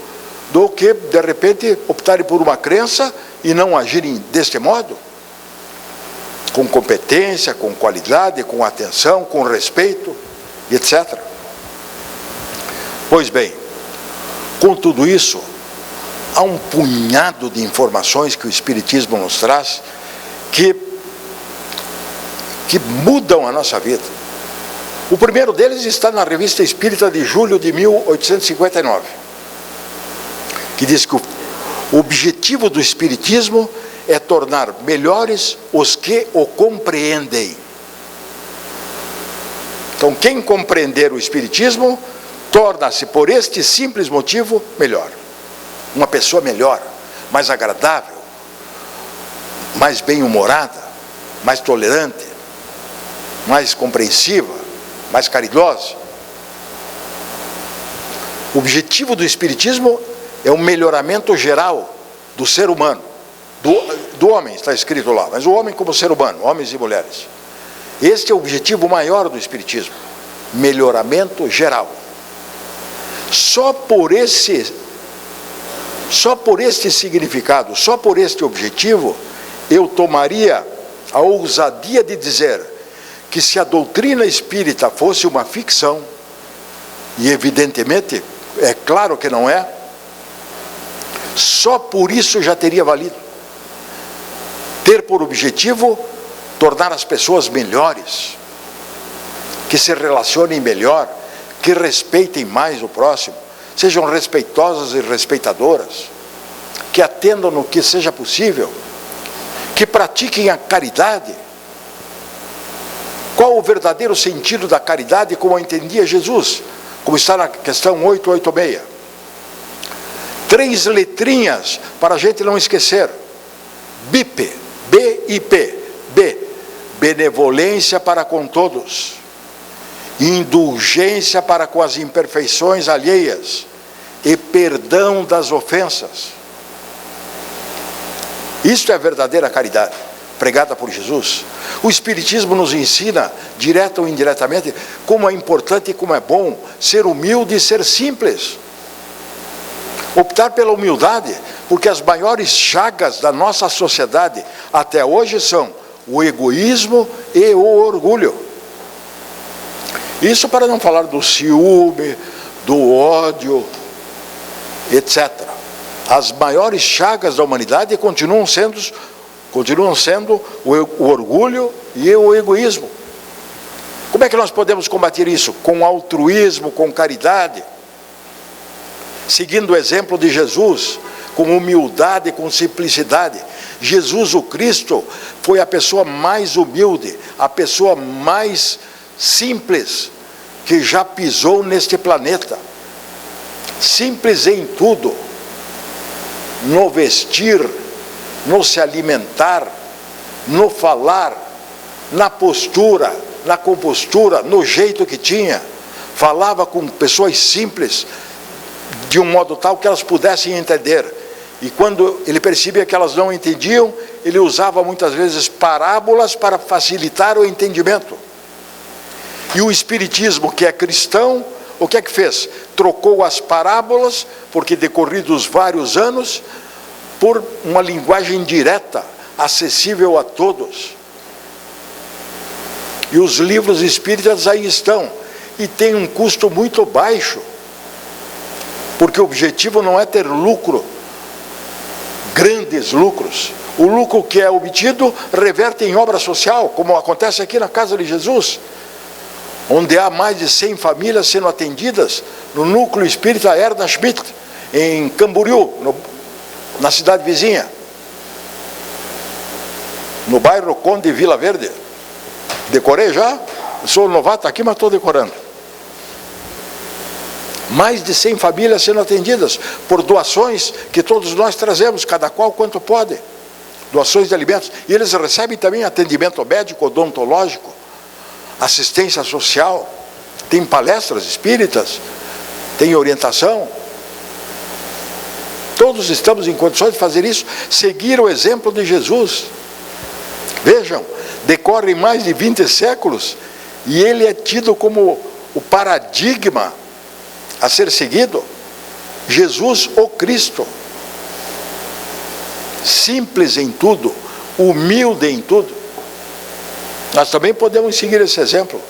[SPEAKER 2] do que, de repente, optarem por uma crença e não agirem deste modo. Com competência, com qualidade, com atenção, com respeito, etc. Pois bem, com tudo isso, há um punhado de informações que o Espiritismo nos traz que mudam a nossa vida. O primeiro deles está na Revista Espírita de julho de 1859, que diz que o objetivo do Espiritismo é tornar melhores os que o compreendem. Então, quem compreender o Espiritismo torna-se, por este simples motivo, melhor. Uma pessoa melhor, mais agradável, mais bem-humorada, mais tolerante, mais compreensiva, mais caridosa. O objetivo do Espiritismo é o melhoramento geral do ser humano, do homem, está escrito lá, mas o homem como ser humano, homens e mulheres. Este é o objetivo maior do Espiritismo, melhoramento geral. Só por este significado, só por este objetivo, eu tomaria a ousadia de dizer que, se a doutrina espírita fosse uma ficção, e evidentemente, é claro que não é, só por isso já teria valido. Ter por objetivo tornar as pessoas melhores, que se relacionem melhor, que respeitem mais o próximo, sejam respeitosas e respeitadoras, que atendam no que seja possível, que pratiquem a caridade. Qual o verdadeiro sentido da caridade, como a entendia Jesus, como está na questão 886? 3 letrinhas para a gente não esquecer. BIP, B-I-P, B, benevolência para com todos, indulgência para com as imperfeições alheias e perdão das ofensas. Isto é a verdadeira caridade, pregada por Jesus. O Espiritismo nos ensina, direta ou indiretamente, como é importante e como é bom ser humilde e ser simples. Optar pela humildade, porque as maiores chagas da nossa sociedade até hoje são o egoísmo e o orgulho. Isso para não falar do ciúme, do ódio, etc. As maiores chagas da humanidade continuam sendo o orgulho e o egoísmo. Como é que nós podemos combater isso? Com altruísmo, com caridade, seguindo o exemplo de Jesus, com humildade, com simplicidade. Jesus o Cristo foi a pessoa mais humilde, a pessoa mais simples que já pisou neste planeta. Simples em tudo, no vestir, no se alimentar, no falar, na postura, na compostura, no jeito que tinha. Falava com pessoas simples, de um modo tal que elas pudessem entender. E quando ele percebia que elas não entendiam, ele usava muitas vezes parábolas para facilitar o entendimento. E o Espiritismo, que é cristão, o que é que fez? Trocou as parábolas, porque decorridos vários anos, por uma linguagem direta, acessível a todos. E os livros espíritas aí estão, e tem um custo muito baixo, porque o objetivo não é ter lucro, grandes lucros. O lucro que é obtido reverte em obra social, como acontece aqui na Casa de Jesus, onde há mais de 100 famílias sendo atendidas no núcleo espírita Erna Schmidt, em Camboriú, na cidade vizinha, no bairro Conde Vila Verde. Decorei já? Sou novato aqui, mas estou decorando. Mais de 100 famílias sendo atendidas por doações que todos nós trazemos, cada qual quanto pode. Doações de alimentos. E eles recebem também atendimento médico, odontológico, assistência social, tem palestras espíritas, tem orientação. Todos estamos em condições de fazer isso, seguir o exemplo de Jesus. Vejam, decorrem mais de 20 séculos e ele é tido como o paradigma a ser seguido. Jesus o Cristo, simples em tudo, humilde em tudo. Nós também podemos seguir esse exemplo.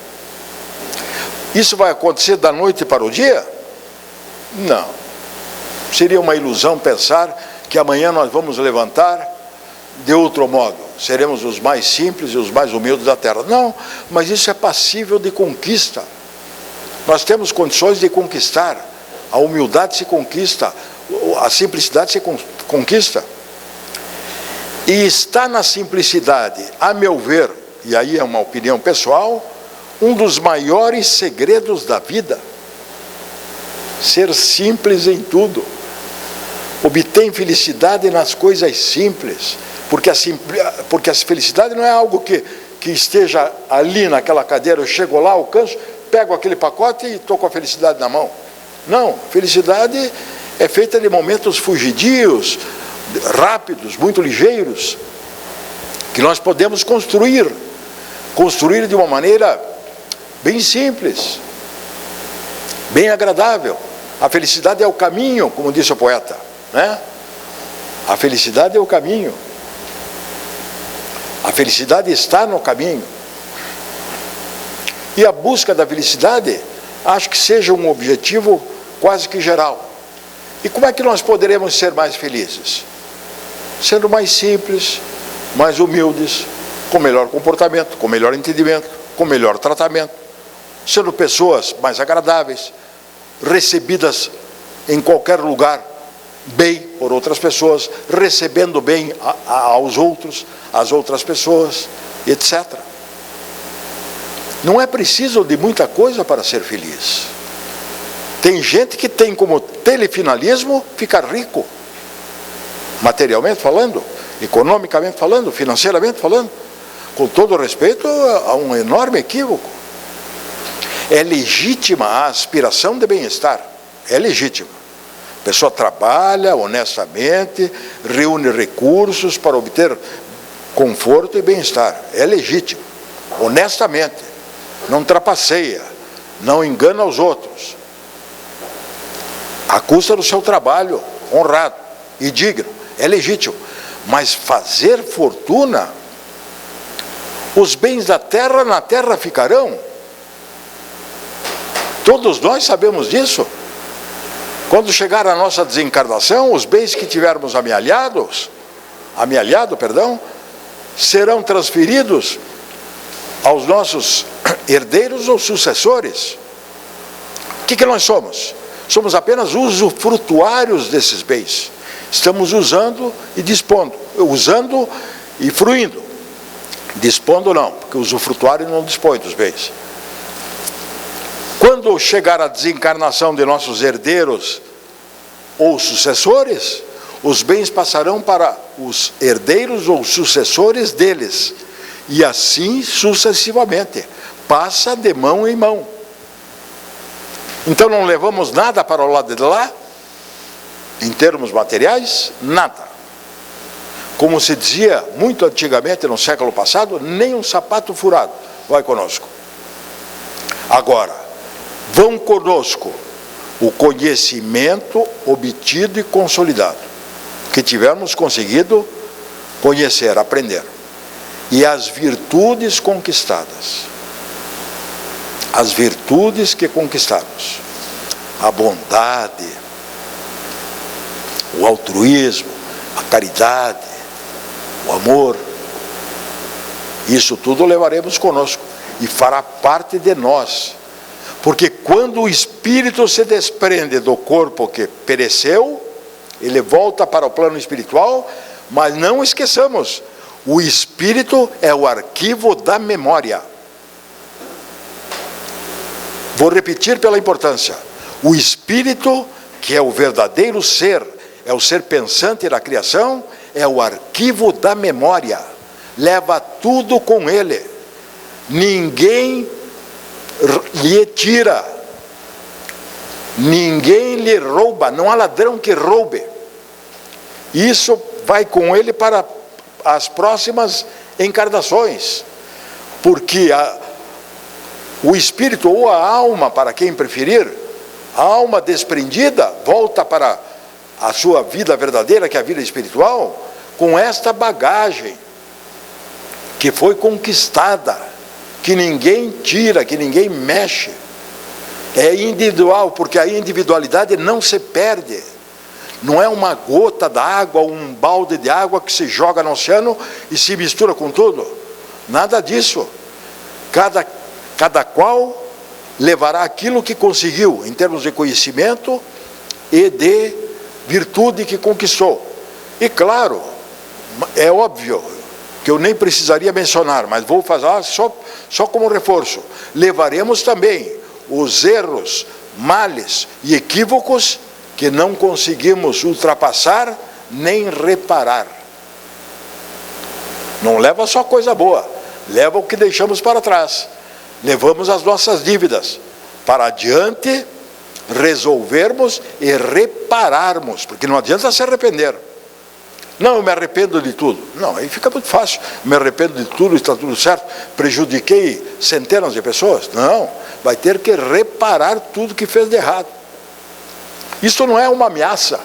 [SPEAKER 2] Isso vai acontecer da noite para o dia? Não. Seria uma ilusão pensar que amanhã nós vamos levantar de outro modo. Seremos os mais simples e os mais humildes da terra. Não, mas isso é passível de conquista. Nós temos condições de conquistar. A humildade se conquista, a simplicidade se conquista. E está na simplicidade, a meu ver, e aí é uma opinião pessoal, um dos maiores segredos da vida. Ser simples em tudo. Obtém felicidade nas coisas simples, porque a felicidade não é algo que esteja ali naquela cadeira, eu chego lá, alcanço, pego aquele pacote e estou com a felicidade na mão. Não, felicidade é feita de momentos fugidios, rápidos, muito ligeiros, que nós podemos construir de uma maneira bem simples, bem agradável. A felicidade é o caminho, como disse o poeta, né? A felicidade é o caminho. A felicidade está no caminho. E a busca da felicidade, acho que seja um objetivo quase que geral. E como é que nós poderemos ser mais felizes? Sendo mais simples, mais humildes, com melhor comportamento, com melhor entendimento, com melhor tratamento, sendo pessoas mais agradáveis, recebidas em qualquer lugar bem por outras pessoas, recebendo bem aos outros, às outras pessoas, etc. Não é preciso de muita coisa para ser feliz. Tem gente que tem como telefinalismo ficar rico, materialmente falando, economicamente falando, financeiramente falando. Com todo respeito, há um enorme equívoco. É legítima a aspiração de bem-estar, é legítima. A pessoa trabalha honestamente, reúne recursos para obter conforto e bem-estar, é legítimo, honestamente, não trapaceia, não engana os outros, à custa do seu trabalho, honrado e digno, é legítimo. Mas fazer fortuna, os bens da terra na terra ficarão. Todos nós sabemos disso. Quando chegar a nossa desencarnação, os bens que tivermos amealhado, serão transferidos aos nossos herdeiros ou sucessores. O que nós somos? Somos apenas usufrutuários desses bens. Estamos usando e dispondo, usando e fruindo. Dispondo não, porque o usufrutuário não dispõe dos bens. Quando chegar a desencarnação de nossos herdeiros ou sucessores, os bens passarão para os herdeiros ou sucessores deles, e assim sucessivamente, passa de mão em mão. Então não levamos nada para o lado de lá, em termos materiais, nada. Como se dizia muito antigamente, no século passado, nem um sapato furado vai conosco. Agora, vão conosco o conhecimento obtido e consolidado, que tivermos conseguido conhecer, aprender, e as virtudes conquistadas, as virtudes que conquistamos, a bondade, o altruísmo, a caridade, o amor, isso tudo levaremos conosco e fará parte de nós, porque quando o espírito se desprende do corpo que pereceu, ele volta para o plano espiritual, mas não esqueçamos, o espírito é o arquivo da memória. Vou repetir pela importância, o espírito, que é o verdadeiro ser, é o ser pensante da criação, é o arquivo da memória, leva tudo com ele, ninguém lhe tira, ninguém lhe rouba, não há ladrão que roube, isso vai com ele para as próximas encarnações, porque o espírito ou a alma, para quem preferir, a alma desprendida volta para a sua vida verdadeira, que é a vida espiritual, com esta bagagem que foi conquistada, que ninguém tira, que ninguém mexe. É individual, porque a individualidade não se perde. Não é uma gota d'água, um balde de água que se joga no oceano e se mistura com tudo. Nada disso. Cada qual levará aquilo que conseguiu, em termos de conhecimento e de virtude que conquistou. E claro, é óbvio que eu nem precisaria mencionar, mas vou fazer só como reforço. Levaremos também os erros, males e equívocos que não conseguimos ultrapassar nem reparar. Não leva só coisa boa, leva o que deixamos para trás. Levamos as nossas dívidas para adiante, resolvermos e repararmos, porque não adianta se arrepender. Não, eu me arrependo de tudo. Não, aí fica muito fácil. Me arrependo de tudo, está tudo certo. Prejudiquei centenas de pessoas. Não, vai ter que reparar tudo que fez de errado. Isso não é uma ameaça.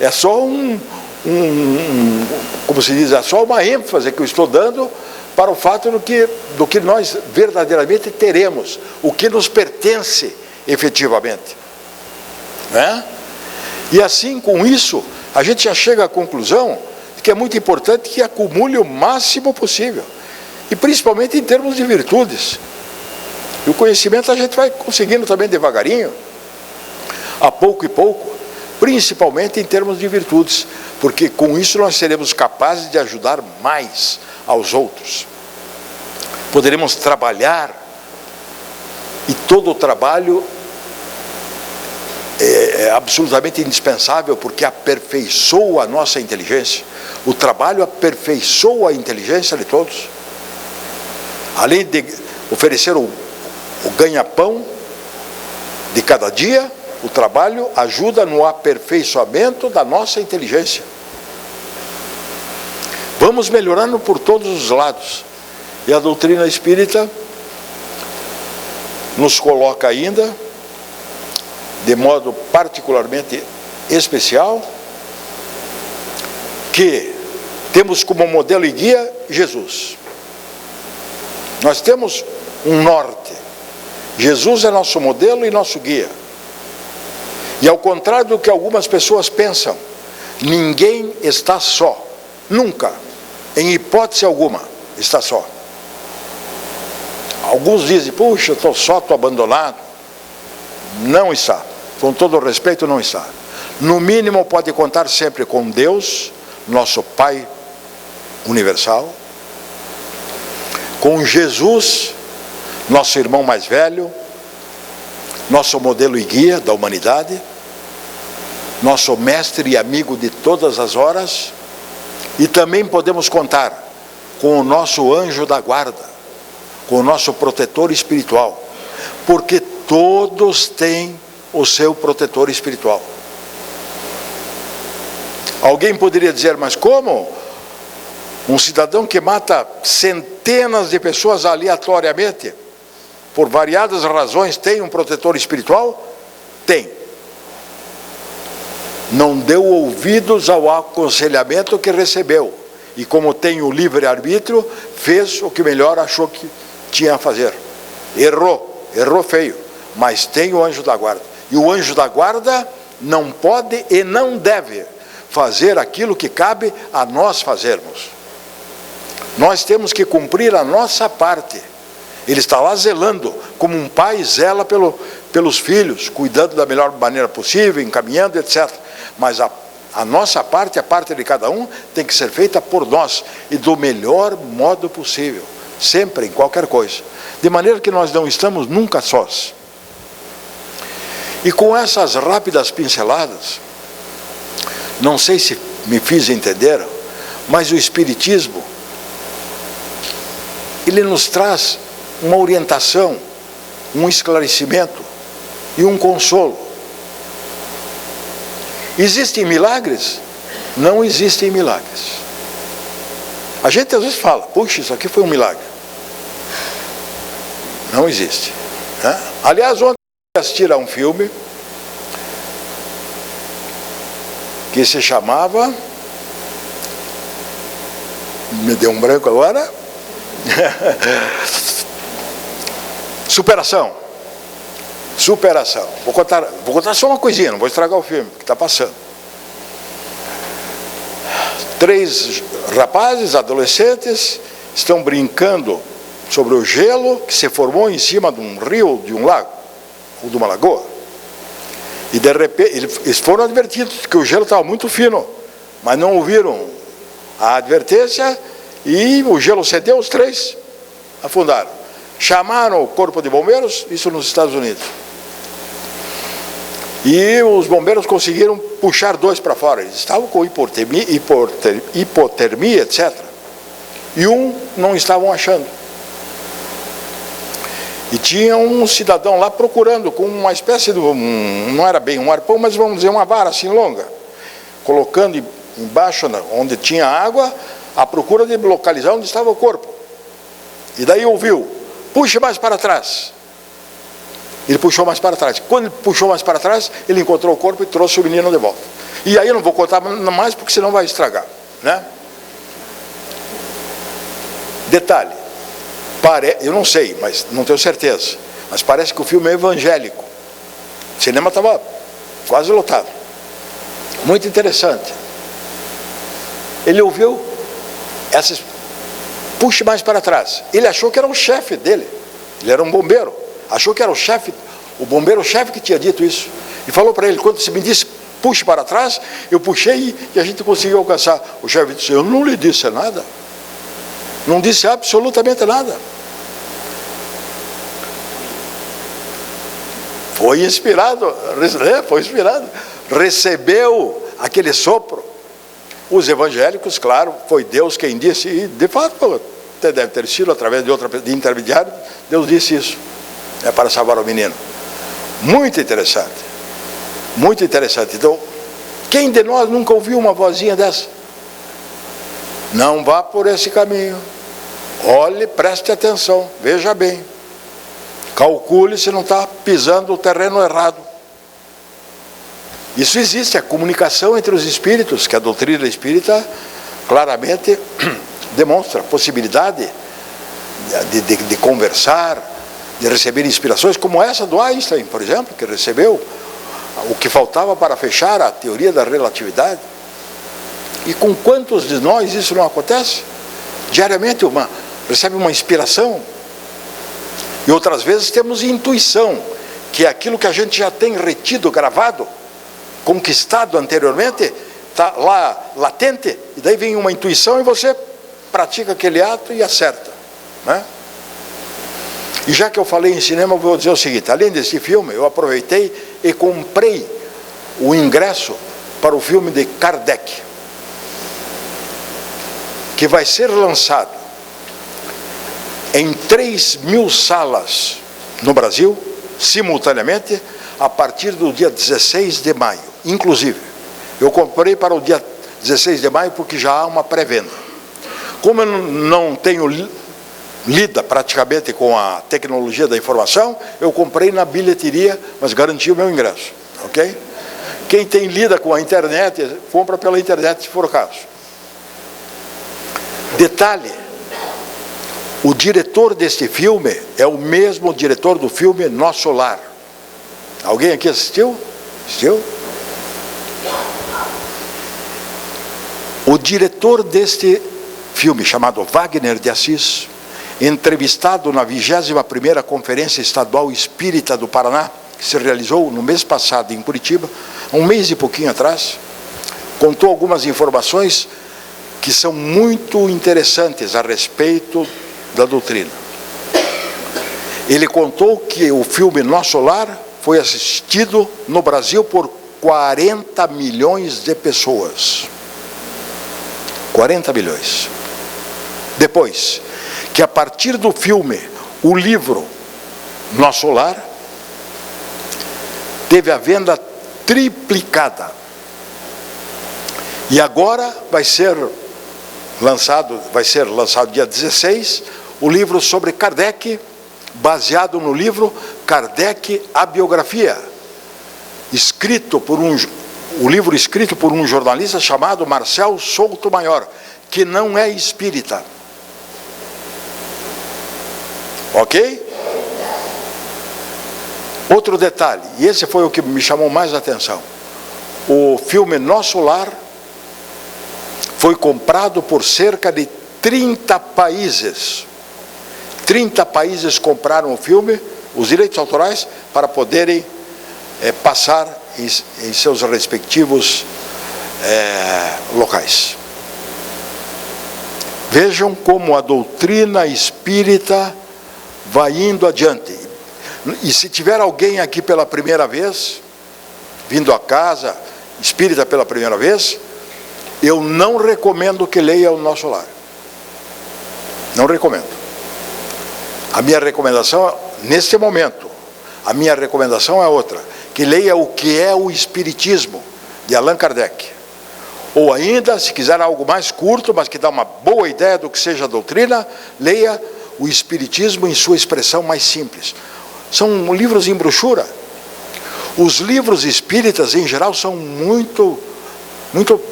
[SPEAKER 2] É só como se diz, é só uma ênfase que eu estou dando para o fato do que nós verdadeiramente teremos, o que nos pertence efetivamente. Né? E assim, com isso, a gente já chega à conclusão de que é muito importante que acumule o máximo possível, e principalmente em termos de virtudes. E o conhecimento a gente vai conseguindo também devagarinho, a pouco e pouco, principalmente em termos de virtudes, porque com isso nós seremos capazes de ajudar mais aos outros. Poderemos trabalhar, e todo o trabalho é absolutamente indispensável, porque aperfeiçoa a nossa inteligência. O trabalho aperfeiçoa a inteligência de todos. Além de oferecer o ganha-pão de cada dia, o trabalho ajuda no aperfeiçoamento da nossa inteligência. Vamos melhorando por todos os lados. E a doutrina espírita nos coloca ainda, de modo particularmente especial, que temos como modelo e guia Jesus. Nós temos um norte. Jesus é nosso modelo e nosso guia. E ao contrário do que algumas pessoas pensam, ninguém está só. Nunca, em hipótese alguma, está só. Alguns dizem, puxa, estou só, estou abandonado. Não está. Com todo respeito, não está. No mínimo, pode contar sempre com Deus, nosso Pai universal, com Jesus, nosso irmão mais velho, nosso modelo e guia da humanidade, nosso mestre e amigo de todas as horas, e também podemos contar com o nosso anjo da guarda, com o nosso protetor espiritual, porque todos têm o seu protetor espiritual. Alguém poderia dizer, mas como? Um cidadão que mata centenas de pessoas aleatoriamente, por variadas razões, tem um protetor espiritual? Tem. Não deu ouvidos ao aconselhamento que recebeu. E como tem o livre-arbítrio, fez o que melhor achou que tinha a fazer. Errou feio, mas tem o anjo da guarda. E o anjo da guarda não pode e não deve fazer aquilo que cabe a nós fazermos. Nós temos que cumprir a nossa parte. Ele está lá zelando, como um pai zela pelos filhos, cuidando da melhor maneira possível, encaminhando, etc. Mas a nossa parte, a parte de cada um, tem que ser feita por nós, e do melhor modo possível, sempre, em qualquer coisa. De maneira que nós não estamos nunca sós. E com essas rápidas pinceladas, não sei se me fiz entender, mas o Espiritismo, ele nos traz uma orientação, um esclarecimento e um consolo. Existem milagres? Não existem milagres. A gente às vezes fala, puxa, isso aqui foi um milagre. Não existe. Né? Aliás, ontem eu assisti a um filme que se chamava, me deu um branco agora, Superação. Vou contar só uma coisinha, não vou estragar o filme que está passando. 3 rapazes, adolescentes, estão brincando sobre o gelo que se formou em cima de um rio, de um lago, ou de uma lagoa. E de repente, eles foram advertidos que o gelo estava muito fino, mas não ouviram a advertência e o gelo cedeu, os 3 afundaram. Chamaram o corpo de bombeiros, isso nos Estados Unidos. E os bombeiros conseguiram puxar 2 para fora. Eles estavam com hipotermia, etc. E um não estavam achando. E tinha um cidadão lá procurando com uma espécie de, não era bem um arpão, mas vamos dizer uma vara assim longa, colocando embaixo, onde tinha água, à procura de localizar onde estava o corpo. E daí ouviu, puxe mais para trás. Ele puxou mais para trás. Quando ele puxou mais para trás, ele encontrou o corpo e trouxe o menino de volta. E aí eu não vou contar mais, porque senão vai estragar, né? Detalhe, eu não sei, mas não tenho certeza, mas parece que o filme é evangélico. O cinema estava quase lotado. Muito interessante. Ele ouviu essas, puxe mais para trás. Ele achou que era o chefe dele. Ele era um bombeiro. Achou que era o bombeiro-chefe que tinha dito isso. E falou para ele, quando você me disse, puxe para trás, eu puxei e a gente conseguiu alcançar. O chefe disse, eu não lhe disse nada. Não disse absolutamente nada. Foi inspirado, recebeu aquele sopro. Os evangélicos, claro, foi Deus quem disse, e de fato, até deve ter sido através de intermediário, Deus disse isso. É para salvar o menino. Muito interessante. Muito interessante. Então, quem de nós nunca ouviu uma vozinha dessa? Não vá por esse caminho. Olhe, preste atenção, veja bem. Calcule se não está pisando o terreno errado. Isso existe, a comunicação entre os espíritos, que a doutrina espírita claramente demonstra a possibilidade de conversar, de receber inspirações, como essa do Einstein, por exemplo, que recebeu o que faltava para fechar a teoria da relatividade. E com quantos de nós isso não acontece? Diariamente recebe uma inspiração. E outras vezes temos intuição, que é aquilo que a gente já tem retido, gravado, conquistado anteriormente, está lá latente, e daí vem uma intuição e você pratica aquele ato e acerta, né? E já que eu falei em cinema, eu vou dizer o seguinte: além desse filme, eu aproveitei e comprei o ingresso para o filme de Kardec, que vai ser lançado em 3.000 salas no Brasil, simultaneamente, a partir do dia 16 de maio. Inclusive, eu comprei para o dia 16 de maio porque já há uma pré-venda. Como eu não tenho lida praticamente com a tecnologia da informação, eu comprei na bilheteria, mas garanti o meu ingresso, ok? Quem tem lida com a internet, compra pela internet se for o caso. Detalhe: o diretor deste filme é o mesmo diretor do filme Nosso Lar. Alguém aqui assistiu? Assistiu? O diretor deste filme, chamado Wagner de Assis, entrevistado na 21ª Conferência Estadual Espírita do Paraná, que se realizou no mês passado em Curitiba, um mês e pouquinho atrás, contou algumas informações que são muito interessantes a respeito da doutrina. Ele contou que o filme Nosso Lar foi assistido no Brasil por 40 milhões de pessoas. 40 milhões. Depois, que a partir do filme, o livro Nosso Lar teve a venda triplicada. E agora vai ser lançado dia 16, o livro sobre Kardec, baseado no livro Kardec, a Biografia, o livro escrito por um jornalista chamado Marcel Souto Maior, que não é espírita. Ok? Outro detalhe, e esse foi o que me chamou mais a atenção: o filme Nosso Lar foi comprado por cerca de 30 países. 30 países compraram o filme, os direitos autorais, para poderem passar em seus respectivos locais. Vejam como a doutrina espírita vai indo adiante. E se tiver alguém aqui pela primeira vez, vindo à casa espírita pela primeira vez, eu não recomendo que leia o Nosso Lar. Não recomendo. A minha recomendação, neste momento, a minha recomendação é outra: que leia o que é o Espiritismo, de Allan Kardec. Ou ainda, se quiser algo mais curto, mas que dá uma boa ideia do que seja a doutrina, leia o Espiritismo em sua expressão mais simples. São livros em brochura. Os livros espíritas, em geral, são muito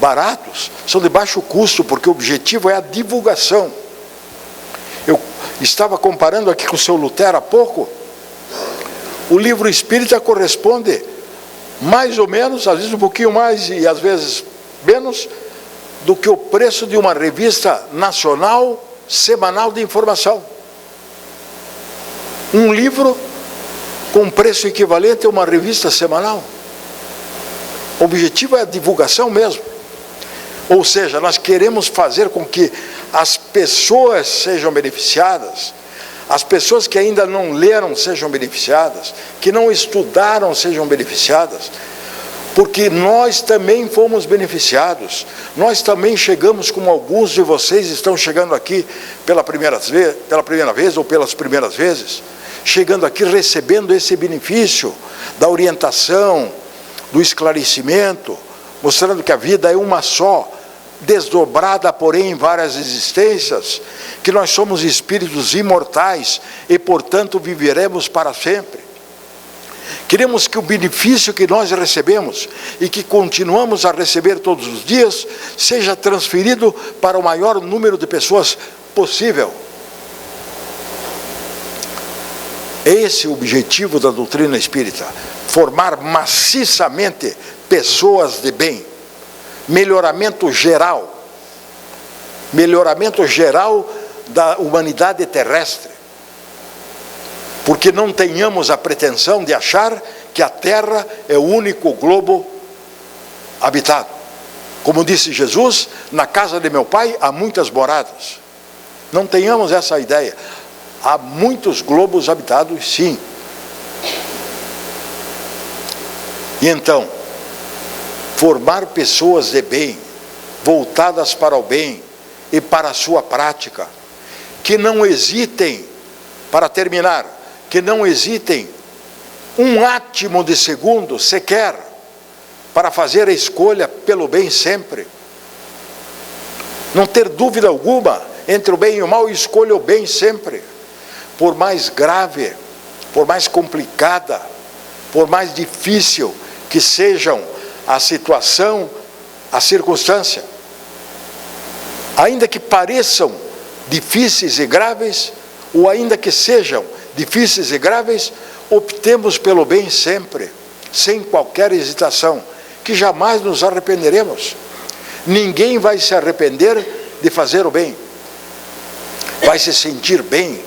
[SPEAKER 2] baratos, são de baixo custo, porque o objetivo é a divulgação. Eu estava comparando aqui com o seu Lutero há pouco. O livro espírita corresponde mais ou menos, às vezes um pouquinho mais e às vezes menos, do que o preço de uma revista nacional semanal de informação. Um livro com preço equivalente a uma revista semanal. O objetivo é a divulgação mesmo. Ou seja, nós queremos fazer com que as pessoas sejam beneficiadas, as pessoas que ainda não leram sejam beneficiadas, que não estudaram sejam beneficiadas, porque nós também fomos beneficiados. Nós também chegamos, como alguns de vocês estão chegando aqui pela primeira vez ou pelas primeiras vezes, chegando aqui recebendo esse benefício da orientação, do esclarecimento, mostrando que a vida é uma só, desdobrada, porém, em várias existências, que nós somos espíritos imortais e, portanto, viveremos para sempre. Queremos que o benefício que nós recebemos e que continuamos a receber todos os dias seja transferido para o maior número de pessoas possível. Esse é o objetivo da doutrina espírita: formar maciçamente pessoas de bem, melhoramento geral da humanidade terrestre, porque não tenhamos a pretensão de achar que a Terra é o único globo habitado. Como disse Jesus, na casa de meu Pai há muitas moradas. Não tenhamos essa ideia. Há muitos globos habitados, sim. E então, formar pessoas de bem, voltadas para o bem e para a sua prática, que não hesitem, para terminar, que não hesitem um átimo de segundo sequer para fazer a escolha pelo bem sempre. Não ter dúvida alguma entre o bem e o mal, escolha o bem sempre. Por mais grave, por mais complicada, por mais difícil que sejam a situação, a circunstância, ainda que pareçam difíceis e graves, ou ainda que sejam difíceis e graves, optemos pelo bem sempre, sem qualquer hesitação, que jamais nos arrependeremos. Ninguém vai se arrepender de fazer o bem. Vai se sentir bem,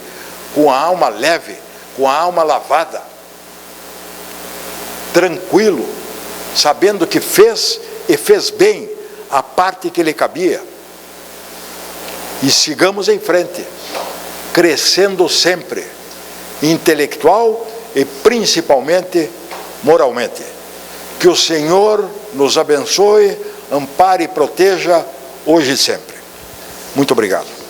[SPEAKER 2] com a alma leve, com a alma lavada, tranquilo, sabendo que fez e fez bem a parte que lhe cabia. E sigamos em frente, crescendo sempre, intelectual e principalmente moralmente. Que o Senhor nos abençoe, ampare e proteja hoje e sempre. Muito obrigado.